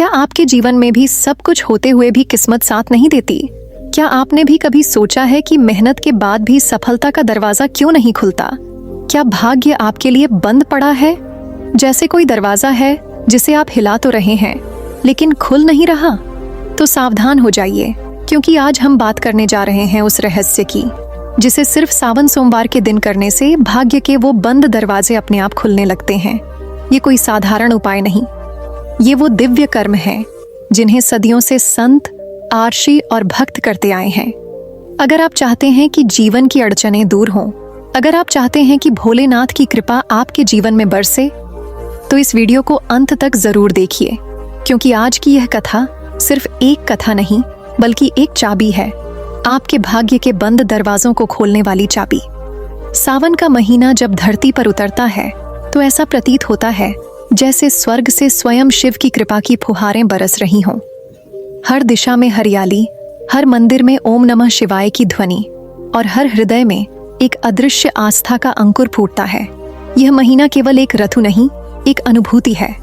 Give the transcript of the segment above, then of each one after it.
क्या आपके जीवन में भी सब कुछ होते हुए भी किस्मत साथ नहीं देती? क्या आपने भी कभी सोचा है कि मेहनत के बाद भी सफलता का दरवाजा क्यों नहीं खुलता? क्या भाग्य आपके लिए बंद पड़ा है? जैसे कोई दरवाजा है जिसे आप हिला तो रहे हैं लेकिन खुल नहीं रहा? तो सावधान हो जाइए, क्योंकि आज हम बात करने जा रहे हैं उस रहस्य की जिसे सिर्फ सावन सोमवार के दिन करने से भाग्य के वो बंद दरवाजे अपने आप खुलने लगते हैं। ये कोई साधारण उपाय नहीं, ये वो दिव्य कर्म हैं जिन्हें सदियों से संत, आर्षि और भक्त करते आए हैं। अगर आप चाहते हैं कि जीवन की अड़चनें दूर हों, अगर आप चाहते हैं कि भोलेनाथ की कृपा आपके जीवन में बरसे, तो इस वीडियो को अंत तक जरूर देखिए, क्योंकि आज की यह कथा सिर्फ एक कथा नहीं बल्कि एक चाबी है, आपके भाग्य के बंद दरवाजों को खोलने वाली चाबी। सावन का महीना जब धरती पर उतरता है तो ऐसा प्रतीत होता है जैसे स्वर्ग से स्वयं शिव की कृपा की फुहारें बरस रही हों। हर दिशा में हरियाली, हर मंदिर में ओम नमः शिवाय की ध्वनि और हर हृदय में एक अदृश्य आस्था का अंकुर फूटता है। यह महीना केवल एक ऋतु नहीं, एक अनुभूति है,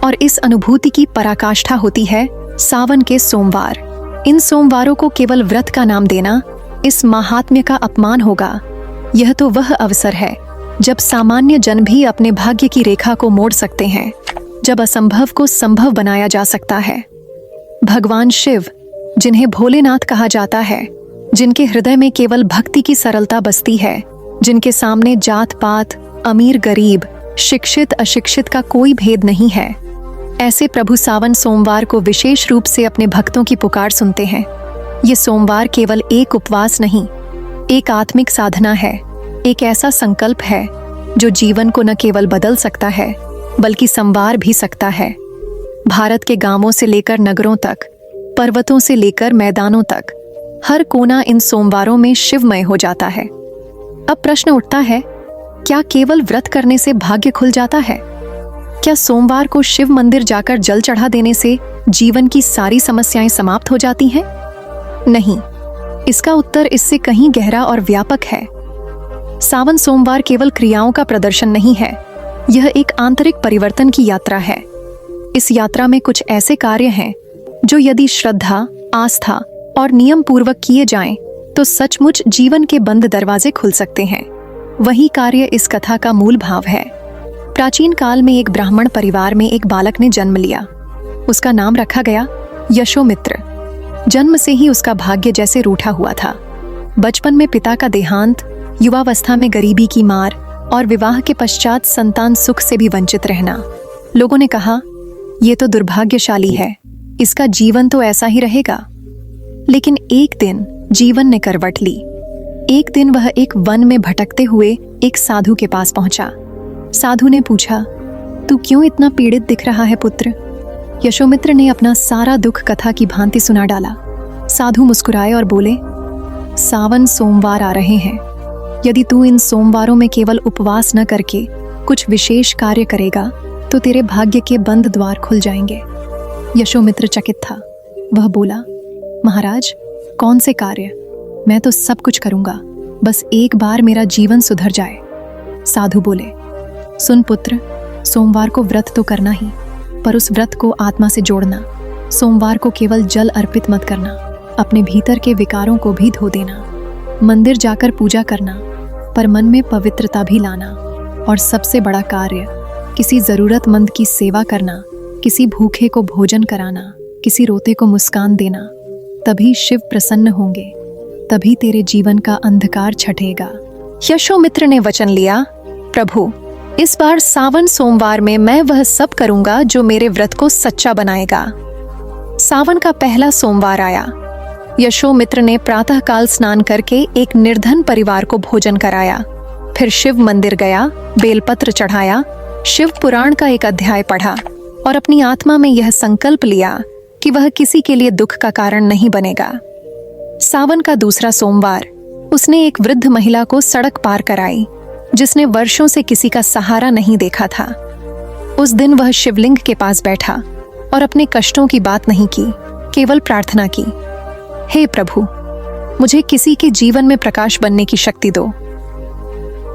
और इस अनुभूति की पराकाष्ठा होती है सावन के सोमवार। इन सोमवारों को केवल व्रत का नाम देना इस महात्म्य का अपमान होगा। यह तो वह अवसर है जब सामान्य जन भी अपने भाग्य की रेखा को मोड़ सकते हैं, जब असंभव को संभव बनाया जा सकता है। भगवान शिव, जिन्हें भोलेनाथ कहा जाता है, जिनके हृदय में केवल भक्ति की सरलता बसती है, जिनके सामने जात पात, अमीर गरीब, शिक्षित अशिक्षित का कोई भेद नहीं है, ऐसे प्रभु सावन सोमवार को विशेष रूप से अपने भक्तों की पुकार सुनते हैं। ये सोमवार केवल एक उपवास नहीं, एक आत्मिक साधना है, एक ऐसा संकल्प है जो जीवन को न केवल बदल सकता है बल्कि संवार भी सकता है। भारत के गांवों से लेकर नगरों तक, पर्वतों से लेकर मैदानों तक, हर कोना इन सोमवारों में शिवमय हो जाता है। अब प्रश्न उठता है, क्या केवल व्रत करने से भाग्य खुल जाता है? क्या सोमवार को शिव मंदिर जाकर जल चढ़ा देने से जीवन की सारी समस्याएं समाप्त हो जाती हैं? नहीं, इसका उत्तर इससे कहीं गहरा और व्यापक है। सावन सोमवार केवल क्रियाओं का प्रदर्शन नहीं है, यह एक आंतरिक परिवर्तन की यात्रा है। इस यात्रा में कुछ ऐसे कार्य हैं जो यदि श्रद्धा, आस्था और नियम पूर्वक किए जाएं, तो सचमुच जीवन के बंद दरवाजे खुल सकते हैं। वही कार्य इस कथा का मूल भाव है। प्राचीन काल में एक ब्राह्मण परिवार में एक बालक ने जन्म लिया। उसका नाम रखा गया यशोमित्र। जन्म से ही उसका भाग्य जैसे रूठा हुआ था। बचपन में पिता का देहांत, युवावस्था में गरीबी की मार और विवाह के पश्चात संतान सुख से भी वंचित रहना। लोगों ने कहा, यह तो दुर्भाग्यशाली है, इसका जीवन तो ऐसा ही रहेगा। लेकिन एक दिन जीवन ने करवट ली। एक दिन वह एक वन में भटकते हुए एक साधु के पास पहुंचा। साधु ने पूछा, तू क्यों इतना पीड़ित दिख रहा है पुत्र? यशोमित्र ने अपना सारा दुख कथा की भांति सुना डाला। साधु मुस्कुराए और बोले, सावन सोमवार आ रहे हैं। यदि तू इन सोमवारों में केवल उपवास न करके कुछ विशेष कार्य करेगा तो तेरे भाग्य के बंद द्वार खुल जाएंगे। यशोमित्र चकित था। वह बोला, महाराज, कौन से कार्य? मैं तो सब कुछ करूंगा, बस एक बार मेरा जीवन सुधर जाए। साधु बोले, सुन पुत्र, सोमवार को व्रत तो करना ही, पर उस व्रत को आत्मा से जोड़ना। सोमवार को केवल जल अर्पित मत करना, अपने भीतर के विकारों को भी धो देना। मंदिर जाकर पूजा करना, पर मन में पवित्रता भी लाना। और सबसे बड़ा कार्य, किसी जरूरतमंद की सेवा करना, किसी भूखे को भोजन कराना, किसी रोते को मुस्कान देना। तभी शिव प्रसन्न होंगे, तभी तेरे जीवन का अंधकार छटेगा। यशोमित्र ने वचन लिया, प्रभु, इस बार सावन सोमवार में मैं वह सब करूंगा जो मेरे व्रत को सच्चा बनाएगा। सावन का पहला सोमवार आया। यशोमित्र ने प्रातःकाल स्नान करके एक निर्धन परिवार को भोजन कराया। फिर शिव मंदिर गया, बेलपत्र चढ़ाया, शिव पुराण का एक अध्याय पढ़ा और अपनी आत्मा में यह संकल्प लिया कि वह किसी के लिए दुख का कारण नहीं बनेगा। सावन का दूसरा सोमवार उसने एक वृद्ध महिला को सड़क पार कराई, जिसने वर्षों से किसी का सहारा नहीं देखा था। उस दिन वह शिवलिंग के पास बैठा और अपने कष्टों की बात नहीं की, केवल प्रार्थना की, हे प्रभु, मुझे किसी के जीवन में प्रकाश बनने की शक्ति दो।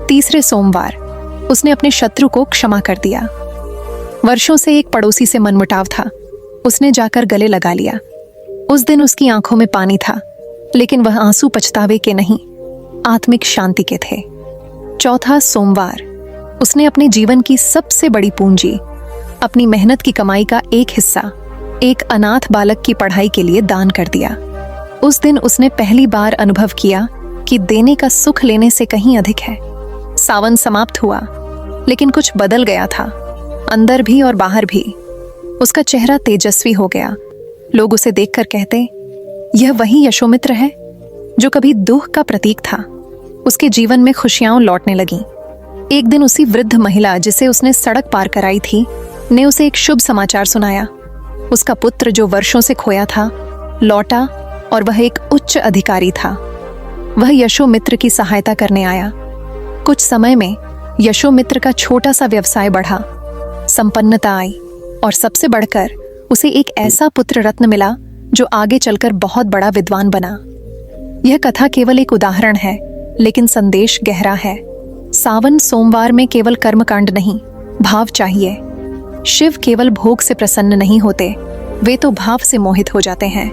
तीसरे सोमवार उसने अपने शत्रु को क्षमा कर दिया। वर्षों से एक पड़ोसी से मनमुटाव था, उसने जाकर गले लगा लिया। उस दिन उसकी आंखों में पानी था, लेकिन वह आंसू पछतावे के नहीं, आत्मिक शांति के थे। चौथा सोमवार, उसने अपने जीवन की सबसे बड़ी पूंजी, अपनी मेहनत की कमाई का एक हिस्सा एक अनाथ बालक की पढ़ाई के लिए दान कर दिया। उस दिन उसने पहली बार अनुभव किया कि देने का सुख लेने से कहीं अधिक है। सावन समाप्त हुआ, लेकिन कुछ बदल गया था, अंदर भी और बाहर भी। उसका चेहरा तेजस्वी हो गया। लोग उसे देखकर कहते, यह वही यशोमित्र है जो कभी दुख का प्रतीक था। उसके जीवन में खुशियां लौटने लगीं। एक दिन उसी वृद्ध महिला जिसे उसने सड़क पार कराई थी ने उसे एक शुभ समाचार सुनाया। उसका पुत्र जो वर्षों से खोया था लौटा और वह एक उच्च अधिकारी था। वह यशोमित्र की सहायता करने आया। कुछ समय में यशोमित्र का छोटा सा व्यवसाय बढ़ा, संपन्नता आई और सबसे बढ़कर उसे एक ऐसा पुत्र रत्न मिला जो आगे चलकर बहुत बड़ा विद्वान बना। यह कथा केवल एक उदाहरण है, लेकिन संदेश गहरा है। सावन सोमवार में केवल कर्मकांड नहीं, भाव चाहिए। शिव केवल भोग से प्रसन्न नहीं होते, वे तो भाव से मोहित हो जाते हैं।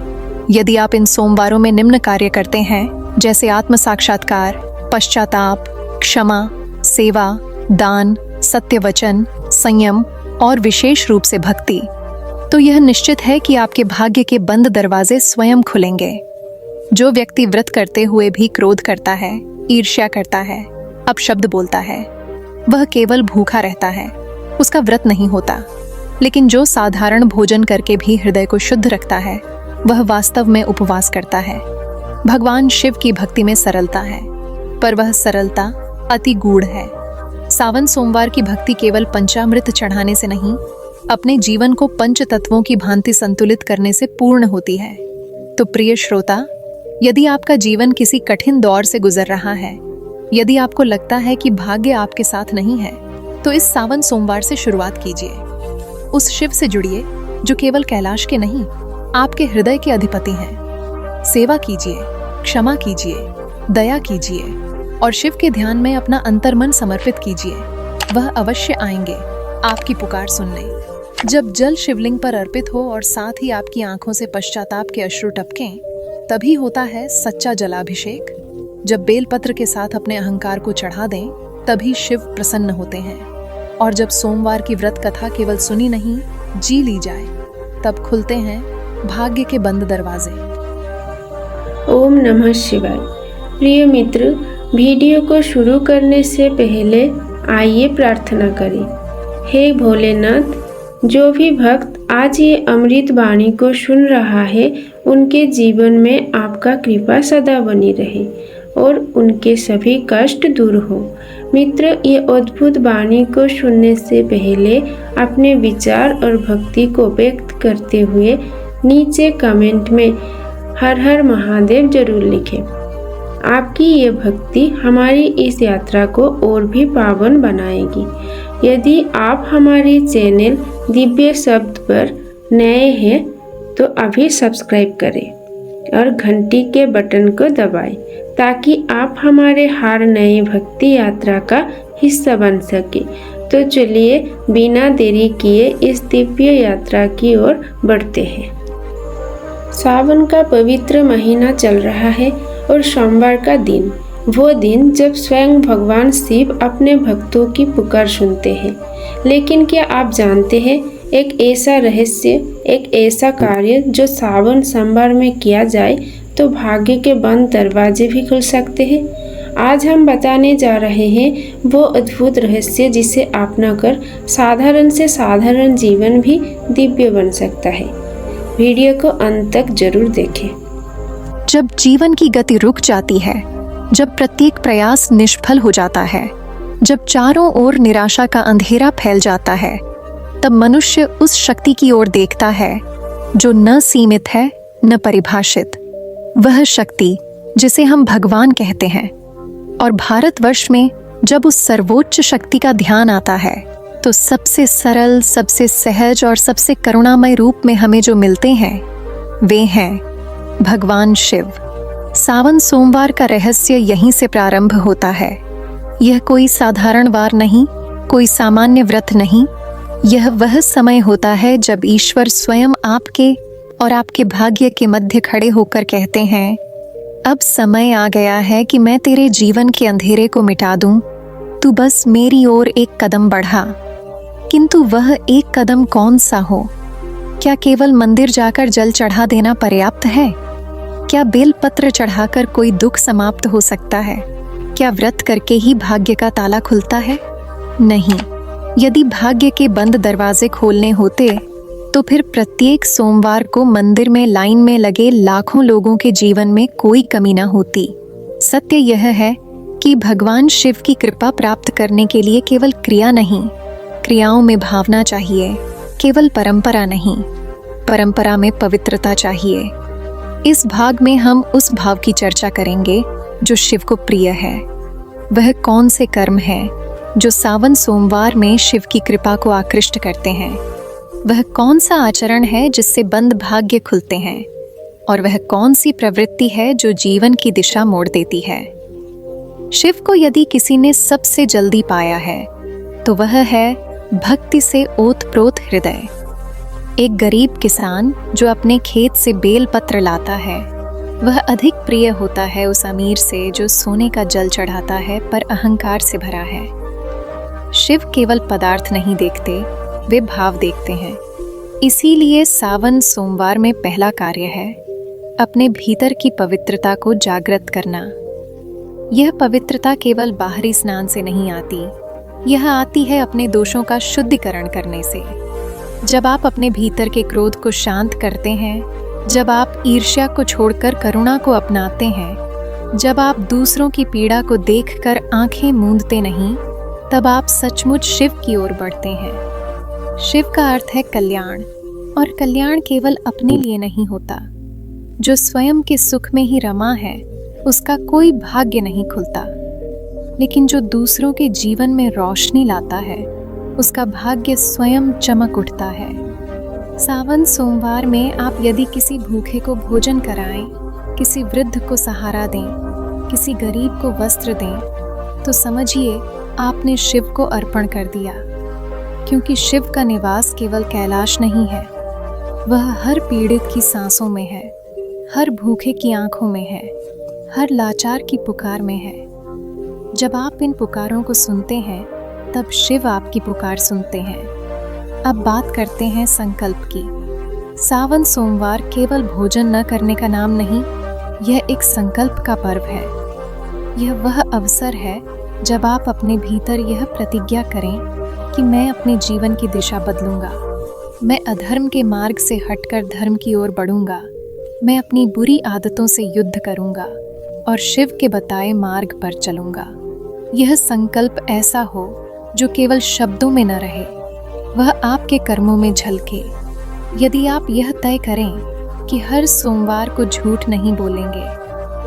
यदि आप इन सोमवारों में निम्न कार्य करते हैं, जैसे आत्म साक्षात्कार, पश्चाताप, क्षमा, सेवा, दान, सत्य वचन, संयम और विशेष रूप से भक्ति, तो यह निश्चित है कि आपके भाग्य के बंद दरवाजे स्वयं खुलेंगे। जो व्यक्ति व्रत करते हुए भी क्रोध करता है, ईर्ष्या करता है, अपशब्द बोलता है, वह केवल भूखा रहता है, उसका व्रत नहीं होता। लेकिन जो साधारण भोजन करके भी हृदय को शुद्ध रखता है, वह वास्तव में उपवास करता है। भगवान शिव की भक्ति में सरलता है, पर वह सरलता अति गूढ़ है। सावन सोमवार की भक्ति केवल पंचामृत चढ़ाने से नहीं, अपने जीवन को पंच तत्वों की भांति संतुलित करने से पूर्ण होती है। तो प्रिय श्रोता, यदि आपका जीवन किसी कठिन दौर से गुजर रहा है, यदि आपको लगता है कि भाग्य आपके साथ नहीं है, तो इस सावन सोमवार से शुरुआत कीजिए। उस शिव से जुड़िए जो केवल कैलाश के नहीं, आपके हृदय के अधिपति हैं। सेवा कीजिए, क्षमा कीजिए, दया कीजिए और शिव के ध्यान में अपना अंतर्मन समर्पित कीजिए। वह अवश्य आएंगे आपकी पुकार सुनने। जब जल शिवलिंग पर अर्पित हो और साथ ही आपकी आंखों से पश्चाताप के अश्रु टपकें, तभी होता है सच्चा जलाभिषेक। जब बेलपत्र के साथ अपने अहंकार को चढ़ा दें, तभी शिव प्रसन्न होते हैं। और जब सोमवार की व्रत कथा केवल सुनी नहीं, जी ली जाए, तब खुलते हैं भाग्य के बंद दरवाजे। ओम नमः शिवाय। प्रिय मित्र, वीडियो को शुरू करने से पहले आइए प्रार्थना करें। हे भोलेनाथ, जो भी भक्त आज ये अमृत वाणी को सुन रहा है, उनके जीवन में आपका कृपा सदा बनी रहे और उनके सभी कष्ट दूर हो। मित्र, ये अद्भुत वाणी को सुनने से पहले अपने विचार और भक्ति को व्यक्त करते हुए नीचे कमेंट में हर हर महादेव जरूर लिखें। आपकी ये भक्ति हमारी इस यात्रा को और भी पावन बनाएगी। यदि आप हमारे चैनल दिव्य शब्द पर नए हैं तो अभी सब्सक्राइब करें और घंटी के बटन को दबाएं, ताकि आप हमारे हर नए भक्ति यात्रा का हिस्सा बन सके। तो चलिए बिना देरी किए इस दिव्य यात्रा की ओर बढ़ते हैं। सावन का पवित्र महीना चल रहा है और सोमवार का दिन, वो दिन जब स्वयं भगवान शिव अपने भक्तों की पुकार सुनते हैं। लेकिन क्या आप जानते हैं, एक ऐसा रहस्य, एक ऐसा कार्य जो सावन सोमवार में किया जाए तो भाग्य के बंद दरवाजे भी खुल सकते हैं। आज हम बताने जा रहे हैं वो अद्भुत रहस्य जिसे अपनाकर साधारण से साधारण जीवन भी दिव्य बन सकता है। वीडियो को अंत तक जरूर देखें। जब जीवन की गति रुक जाती है, जब प्रत्येक प्रयास निष्फल हो जाता है, जब चारों ओर निराशा का अंधेरा फैल जाता है, तब मनुष्य उस शक्ति की ओर देखता है जो न सीमित है न परिभाषित। वह शक्ति जिसे हम भगवान कहते हैं। और भारतवर्ष में जब उस सर्वोच्च शक्ति का ध्यान आता है, तो सबसे सरल, सबसे सहज और सबसे करुणामय रूप में हमें जो मिलते हैं, वे हैं भगवान शिव। सावन सोमवार का रहस्य यहीं से प्रारंभ होता है। यह कोई साधारण वार नहीं, कोई सामान्य व्रत नहीं, यह वह समय होता है जब ईश्वर स्वयं आपके और आपके भाग्य के मध्य खड़े होकर कहते हैं, अब समय आ गया है कि मैं तेरे जीवन के अंधेरे को मिटा दूं, तू बस मेरी ओर एक कदम बढ़ा। किंतु वह एक कदम कौन सा हो? क्या केवल मंदिर जाकर जल चढ़ा देना पर्याप्त है? क्या बेलपत्र चढ़ाकर कोई दुख समाप्त हो सकता है? क्या व्रत करके ही भाग्य का ताला खुलता है? नहीं। यदि भाग्य के बंद दरवाजे खोलने होते तो फिर प्रत्येक सोमवार को मंदिर में लाइन में लगे लाखों लोगों के जीवन में कोई कमी न होती। सत्य यह है कि भगवान शिव की कृपा प्राप्त करने के लिए केवल क्रिया नहीं, क्रियाओं में भावना चाहिए। केवल परंपरा नहीं, परंपरा में पवित्रता चाहिए। इस भाग में हम उस भाव की चर्चा करेंगे जो शिव को प्रिय है। वह कौन से कर्म हैं जो सावन सोमवार में शिव की कृपा को आकृष्ट करते हैं? वह कौन सा आचरण है जिससे बंद भाग्य खुलते हैं? और वह कौन सी प्रवृत्ति है जो जीवन की दिशा मोड़ देती है? शिव को यदि किसी ने सबसे जल्दी पाया है तो वह है भक्ति से ओतप्रोत हृदय। एक गरीब किसान जो अपने खेत से बेल पत्र लाता है, वह अधिक प्रिय होता है उस अमीर से जो सोने का जल चढ़ाता है पर अहंकार से भरा है। शिव केवल पदार्थ नहीं देखते, वे भाव देखते हैं। इसीलिए सावन सोमवार में पहला कार्य है अपने भीतर की पवित्रता को जागृत करना। यह पवित्रता केवल बाहरी स्नान से नहीं आती, यह आती है अपने दोषों का शुद्धिकरण करने से। जब आप अपने भीतर के क्रोध को शांत करते हैं, जब आप ईर्ष्या को छोड़कर करुणा को अपनाते हैं, जब आप दूसरों की पीड़ा को देखकर आंखें मूंदते नहीं, तब आप सचमुच शिव की ओर बढ़ते हैं। शिव का अर्थ है कल्याण, और कल्याण केवल अपने लिए नहीं होता। जो स्वयं के सुख में ही रमा है उसका कोई भाग्य नहीं खुलता, लेकिन जो दूसरों के जीवन में रोशनी लाता है उसका भाग्य स्वयं चमक उठता है। सावन सोमवार में आप यदि किसी भूखे को भोजन कराएं, किसी वृद्ध को सहारा दें, किसी गरीब को वस्त्र दें, तो समझिए आपने शिव को अर्पण कर दिया। क्योंकि शिव का निवास केवल कैलाश नहीं है, वह हर पीड़ित की सांसों में है, हर भूखे की आंखों में है, हर लाचार की पुकार में है। जब आप इन पुकारों को सुनते हैं तब शिव आपकी पुकार सुनते हैं। अब बात करते हैं संकल्प की। सावन सोमवार केवल भोजन न करने का नाम नहीं, यह एक संकल्प का पर्व है। यह वह अवसर है जब आप अपने भीतर यह प्रतिज्ञा करें कि मैं अपने जीवन की दिशा बदलूंगा, मैं अधर्म के मार्ग से हटकर धर्म की ओर बढ़ूंगा, मैं अपनी बुरी आदतों से युद्ध करूंगा और शिव के बताए मार्ग पर चलूंगा। यह संकल्प ऐसा हो जो केवल शब्दों में न रहे, वह आपके कर्मों में झलके। यदि आप यह तय करें कि हर सोमवार को झूठ नहीं बोलेंगे,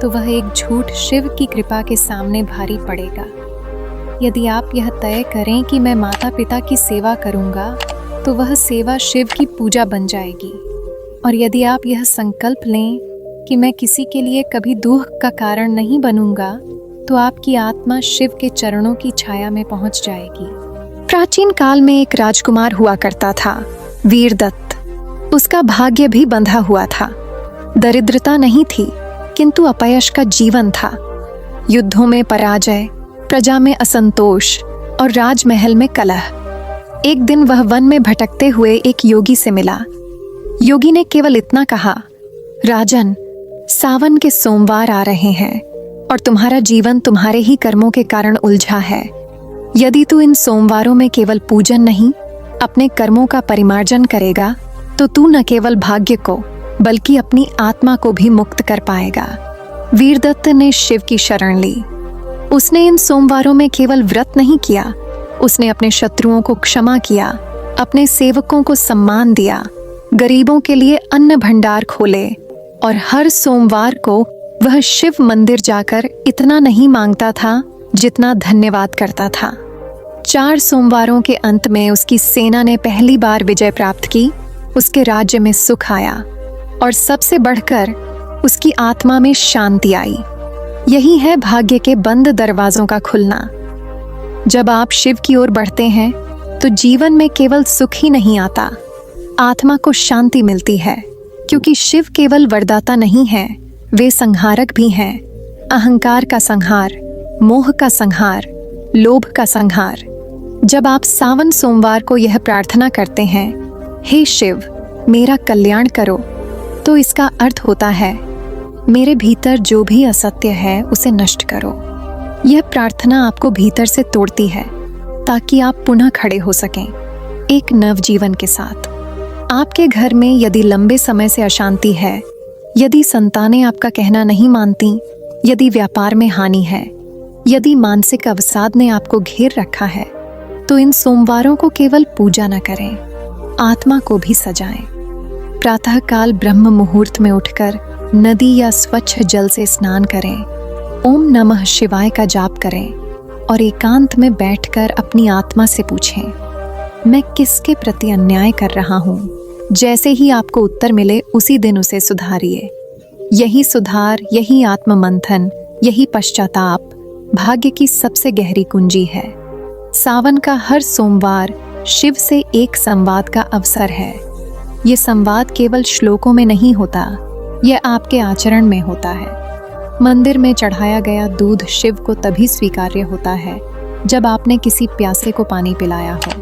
तो वह एक झूठ शिव की कृपा के सामने भारी पड़ेगा। यदि आप यह तय करें कि मैं माता पिता की सेवा करूंगा, तो वह सेवा शिव की पूजा बन जाएगी। और यदि आप यह संकल्प लें कि मैं किसी के लिए कभी दुख का कारण नहीं बनूंगा, तो आपकी आत्मा शिव के चरणों की छाया में पहुंच जाएगी। प्राचीन काल में एक राजकुमार हुआ करता था, वीरदत्त। उसका भाग्य भी बंधा हुआ था। दरिद्रता नहीं थी, किंतु अपयश का जीवन था। युद्धों में पराजय, प्रजा में असंतोष और राजमहल में कलह। एक दिन वह वन में भटकते हुए एक योगी से मिला। योगी ने केवल इतना कहा, राजन, सावन के सोमवार आ रहे हैं और तुम्हारा जीवन तुम्हारे ही कर्मों के कारण उलझा है। यदि तू इन सोमवारों में केवल पूजन नहीं, अपने कर्मों का परिमार्जन करेगा, तो तू न केवल भाग्य को बल्कि अपनी आत्मा को भी मुक्त कर पाएगा। वीरदत्त ने शिव की शरण ली। उसने इन सोमवारों में केवल व्रत नहीं किया, उसने अपने शत्रुओं को क्षमा किया, अपने सेवकों को सम्मान दिया, गरीबों के लिए अन्न भंडार खोले और हर सोमवार को वह शिव मंदिर जाकर इतना नहीं मांगता था जितना धन्यवाद करता था। 4 सोमवारों के अंत में उसकी सेना ने पहली बार विजय प्राप्त की, उसके राज्य में सुख आया और सबसे बढ़कर उसकी आत्मा में शांति आई। यही है भाग्य के बंद दरवाजों का खुलना। जब आप शिव की ओर बढ़ते हैं तो जीवन में केवल सुख ही नहीं आता, आत्मा को शांति मिलती है। क्योंकि शिव केवल वरदाता नहीं है, वे संहारक भी हैं। अहंकार का संहार, मोह का संहार, लोभ का संहार। जब आप सावन सोमवार को यह प्रार्थना करते हैं, हे शिव मेरा कल्याण करो, तो इसका अर्थ होता है मेरे भीतर जो भी असत्य है उसे नष्ट करो। यह प्रार्थना आपको भीतर से तोड़ती है ताकि आप पुनः खड़े हो सकें एक नवजीवन के साथ। आपके घर में यदि लंबे समय से अशांति है, यदि संतानें आपका कहना नहीं मानती, यदि व्यापार में हानि है, यदि मानसिक अवसाद ने आपको घेर रखा है, तो इन सोमवारों को केवल पूजा न करें, आत्मा को भी सजाएं। प्रातःकाल ब्रह्म मुहूर्त में उठकर नदी या स्वच्छ जल से स्नान करें, ओम नमः शिवाय का जाप करें और एकांत में बैठकर अपनी आत्मा से पूछें, मैं किसके प्रति अन्याय कर रहा हूँ। जैसे ही आपको उत्तर मिले उसी दिन उसे सुधारिए। यही सुधार, यही आत्ममंथन, यही पश्चाताप भाग्य की सबसे गहरी कुंजी है। सावन का हर सोमवार शिव से एक संवाद का अवसर है। ये संवाद केवल श्लोकों में नहीं होता, यह आपके आचरण में होता है। मंदिर में चढ़ाया गया दूध शिव को तभी स्वीकार्य होता है जब आपने किसी प्यासे को पानी पिलाया हो।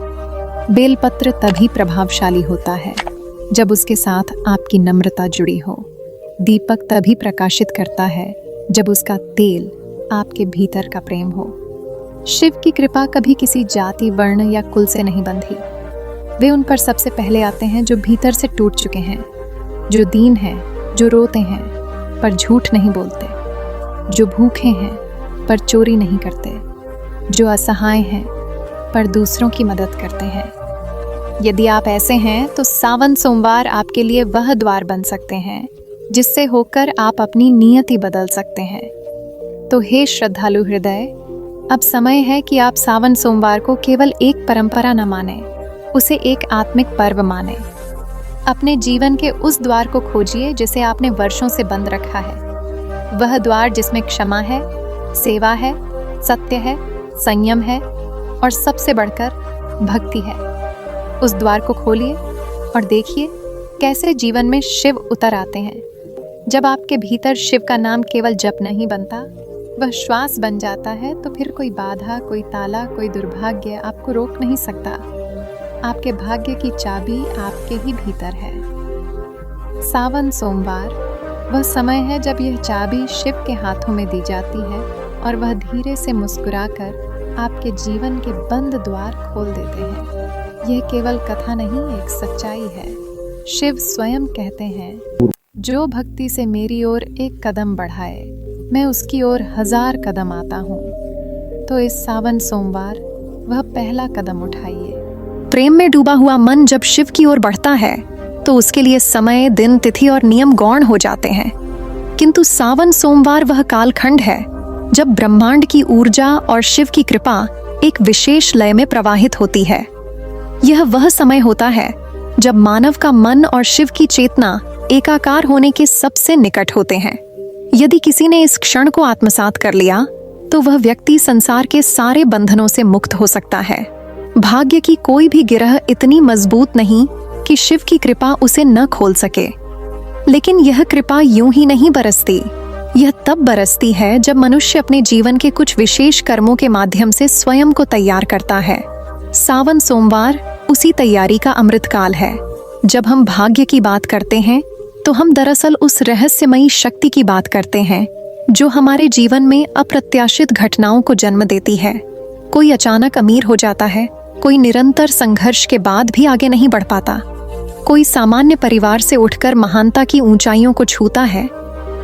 बेलपत्र तभी प्रभावशाली होता है जब उसके साथ आपकी नम्रता जुड़ी हो। दीपक तभी प्रकाशित करता है जब उसका तेल आपके भीतर का प्रेम हो। शिव की कृपा कभी किसी जाति, वर्ण या कुल से नहीं बंधी। वे उन पर सबसे पहले आते हैं जो भीतर से टूट चुके हैं, जो दीन हैं, जो रोते हैं पर झूठ नहीं बोलते, जो भूखे हैं पर चोरी नहीं करते, जो असहाय हैं पर दूसरों की मदद करते हैं। यदि आप ऐसे हैं तो सावन सोमवार आपके लिए वह द्वार बन सकते हैं जिससे होकर आप अपनी नियति बदल सकते हैं। तो हे श्रद्धालु हृदय, अब समय है कि आप सावन सोमवार को केवल एक परंपरा न माने, उसे एक आत्मिक पर्व माने। अपने जीवन के उस द्वार को खोजिए जिसे आपने वर्षों से बंद रखा है। वह द्वार जिसमें क्षमा है, सेवा है, सत्य है, संयम है और सबसे बढ़कर भक्ति है। उस द्वार को खोलिए और देखिए कैसे जीवन में शिव उतर आते हैं। जब आपके भीतर शिव का नाम केवल जप नहीं बनता, वह श्वास बन जाता है, तो फिर कोई बाधा, कोई ताला, कोई दुर्भाग्य आपको रोक नहीं सकता। आपके भाग्य की चाबी आपके ही भीतर है। सावन सोमवार वह समय है जब यह चाबी शिव के हाथों में दी जाती है और वह धीरे से मुस्कुराकर आपके जीवन के बंद द्वार खोल देते हैं। यह केवल कथा नहीं, एक सच्चाई है। शिव स्वयं कहते हैं, जो भक्ति से मेरी ओर एक कदम बढ़ाए, मैं उसकी ओर 1000 कदम आता हूँ। तो इस सावन सोमवार वह पहला कदम उठाइए। प्रेम में डूबा हुआ मन जब शिव की ओर बढ़ता है तो उसके लिए समय, दिन, तिथि और नियम गौण हो जाते हैं। किंतु सावन सोमवार वह कालखंड है जब ब्रह्मांड की ऊर्जा और शिव की कृपा एक विशेष लय में प्रवाहित होती है। यह वह समय होता है जब मानव का मन और शिव की चेतना एकाकार होने के सबसे निकट होते हैं। यदि किसी ने इस क्षण को आत्मसात कर लिया तो वह व्यक्ति संसार के सारे बंधनों से मुक्त हो सकता है। भाग्य की कोई भी गिरह इतनी मजबूत नहीं कि शिव की कृपा उसे न खोल सके। लेकिन यह कृपा यूं ही नहीं बरसती, यह तब बरसती है जब मनुष्य अपने जीवन के कुछ विशेष कर्मों के माध्यम से स्वयं को तैयार करता है। सावन सोमवार उसी तैयारी का अमृतकाल है। जब हम भाग्य की बात करते हैं तो हम दरअसल उस रहस्यमयी शक्ति की बात करते हैं जो हमारे जीवन में अप्रत्याशित घटनाओं को जन्म देती है। कोई अचानक अमीर हो जाता है, कोई निरंतर संघर्ष के बाद भी आगे नहीं बढ़ पाता, कोई सामान्य परिवार से उठकर महानता की ऊंचाइयों को छूता है,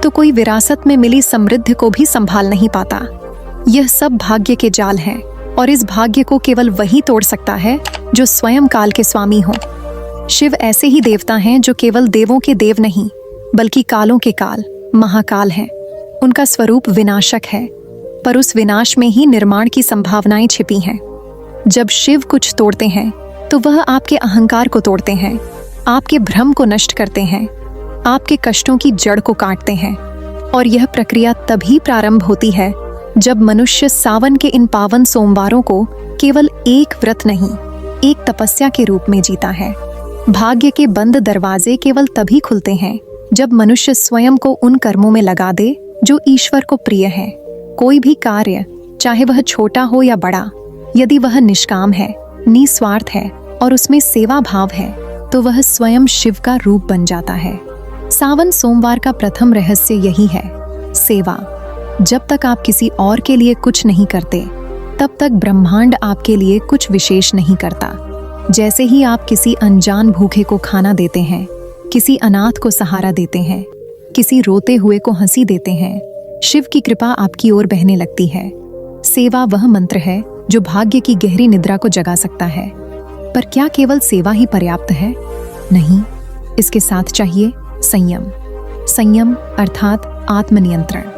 तो कोई विरासत में मिली समृद्धि को भी संभाल नहीं पाता। यह सब भाग्य के जाल हैं और इस भाग्य को केवल वही तोड़ सकता है जो स्वयं काल के स्वामी हो। शिव ऐसे ही देवता हैं जो केवल देवों के देव नहीं बल्कि कालों के काल, महाकाल हैं। उनका स्वरूप विनाशक है, पर उस विनाश में ही निर्माण की संभावनाएं छिपी हैं। जब शिव कुछ तोड़ते हैं तो वह आपके अहंकार को तोड़ते हैं, आपके भ्रम को नष्ट करते हैं, आपके कष्टों की जड़ को काटते हैं। और यह प्रक्रिया तभी प्रारंभ होती है जब मनुष्य सावन के इन पावन सोमवारों को केवल एक व्रत नहीं, एक तपस्या के रूप में जीता है। भाग्य के बंद दरवाजे केवल तभी खुलते हैं जब मनुष्य स्वयं को उन कर्मों में लगा दे जो ईश्वर को प्रिय है। कोई भी कार्य, चाहे वह छोटा हो या बड़ा, यदि वह निष्काम है, निस्वार्थ है और उसमें सेवा भाव है, तो वह स्वयं शिव का रूप बन जाता है। सावन सोमवार का प्रथम रहस्य यही है, सेवा। जब तक आप किसी और के लिए कुछ नहीं करते, तब तक ब्रह्मांड आपके लिए कुछ विशेष नहीं करता। जैसे ही आप किसी अनजान भूखे को खाना देते हैं, किसी अनाथ को सहारा देते हैं, किसी रोते हुए को हंसी देते हैं, शिव की कृपा आपकी ओर बहने लगती है। सेवा वह मंत्र है जो भाग्य की गहरी निद्रा को जगा सकता है। पर क्या केवल सेवा ही पर्याप्त है? नहीं, इसके साथ चाहिए संयम। संयम अर्थात आत्मनियंत्रण।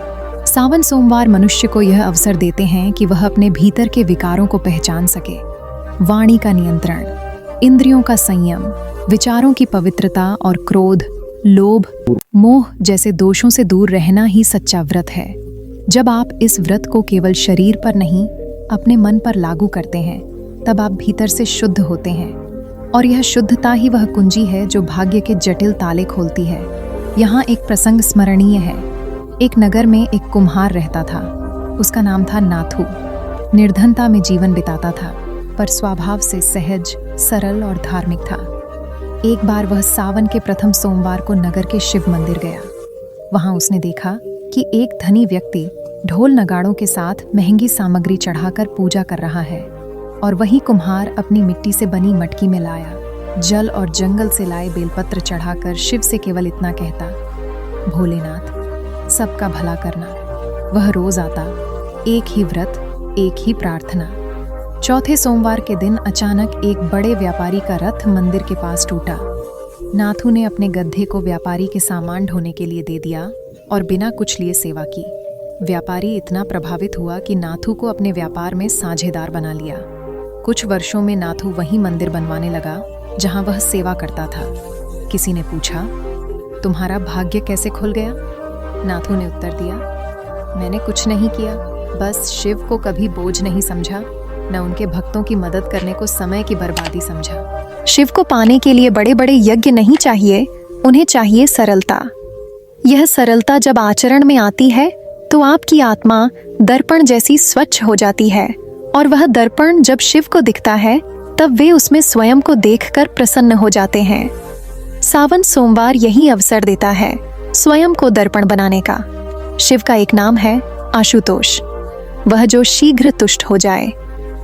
सावन सोमवार मनुष्य को यह अवसर देते हैं कि वह अपने भीतर के विकारों को पहचान सके। वाणी का नियंत्रण, इंद्रियों का संयम, विचारों की पवित्रता और क्रोध, लोभ, मोह जैसे दोषों से दूर रहना ही सच्चा व्रत है। जब आप इस व्रत को केवल शरीर पर नहीं, अपने मन पर लागू करते हैं, तब आप भीतर से शुद्ध होते हैं। और यह शुद्धता ही वह कुंजी है जो भाग्य के जटिल ताले खोलती है। यहाँ एक प्रसंग स्मरणीय है। एक नगर में एक कुम्हार रहता था। उसका नाम था नाथू। निर्धनता में जीवन बिताता था, पर स्वभाव से सहज, सरल और धार्मिक था। एक बार वह सावन के प्रथम सोमवार को नगर के शिव मंदिर गया। वहां उसने देखा कि एक धनी व्यक्ति ढोल नगाड़ों के साथ महंगी सामग्री चढ़ाकर पूजा कर रहा है, और वही कुम्हार अपनी मिट्टी से बनी मटकी में लाया जल और जंगल से लाए बेलपत्र चढ़ाकर शिव से केवल इतना कहता, भोलेनाथ, सबका भला करना। वह रोज आता, एक ही व्रत, एक ही प्रार्थना। चौथे सोमवार के दिन अचानक एक बड़े व्यापारी का रथ मंदिर के पास टूटा। नाथू ने अपने गड्ढे को व्यापारी के सामान ढोने के लिए दे दिया और बिना कुछ लिए सेवा की। व्यापारी इतना प्रभावित हुआ कि नाथू को अपने व्यापार में साझेदार बना लिया। कुछ वर्षों में नाथू वही मंदिर बनवाने लगा जहां वह सेवा करता था। किसी ने पूछा, तुम्हारा भाग्य कैसे खुल गया? नाथू ने उत्तर दिया, मैंने कुछ नहीं किया, बस शिव को कभी बोझ नहीं समझा, न उनके भक्तों की मदद करने को समय की बर्बादी समझा। शिव को पाने के लिए बड़े बड़े यज्ञ नहीं चाहिए, उन्हें चाहिए सरलता। यह सरलता जब आचरण में आती है तो आपकी आत्मा दर्पण जैसी स्वच्छ हो जाती है, और वह दर्पण जब शिव को दिखता है तब वे उसमें स्वयं को देखकर प्रसन्न हो जाते हैं। सावन सोमवार यही अवसर देता है स्वयं को दर्पण बनाने का। शिव का एक नाम है आशुतोष, वह जो शीघ्र तुष्ट हो जाए।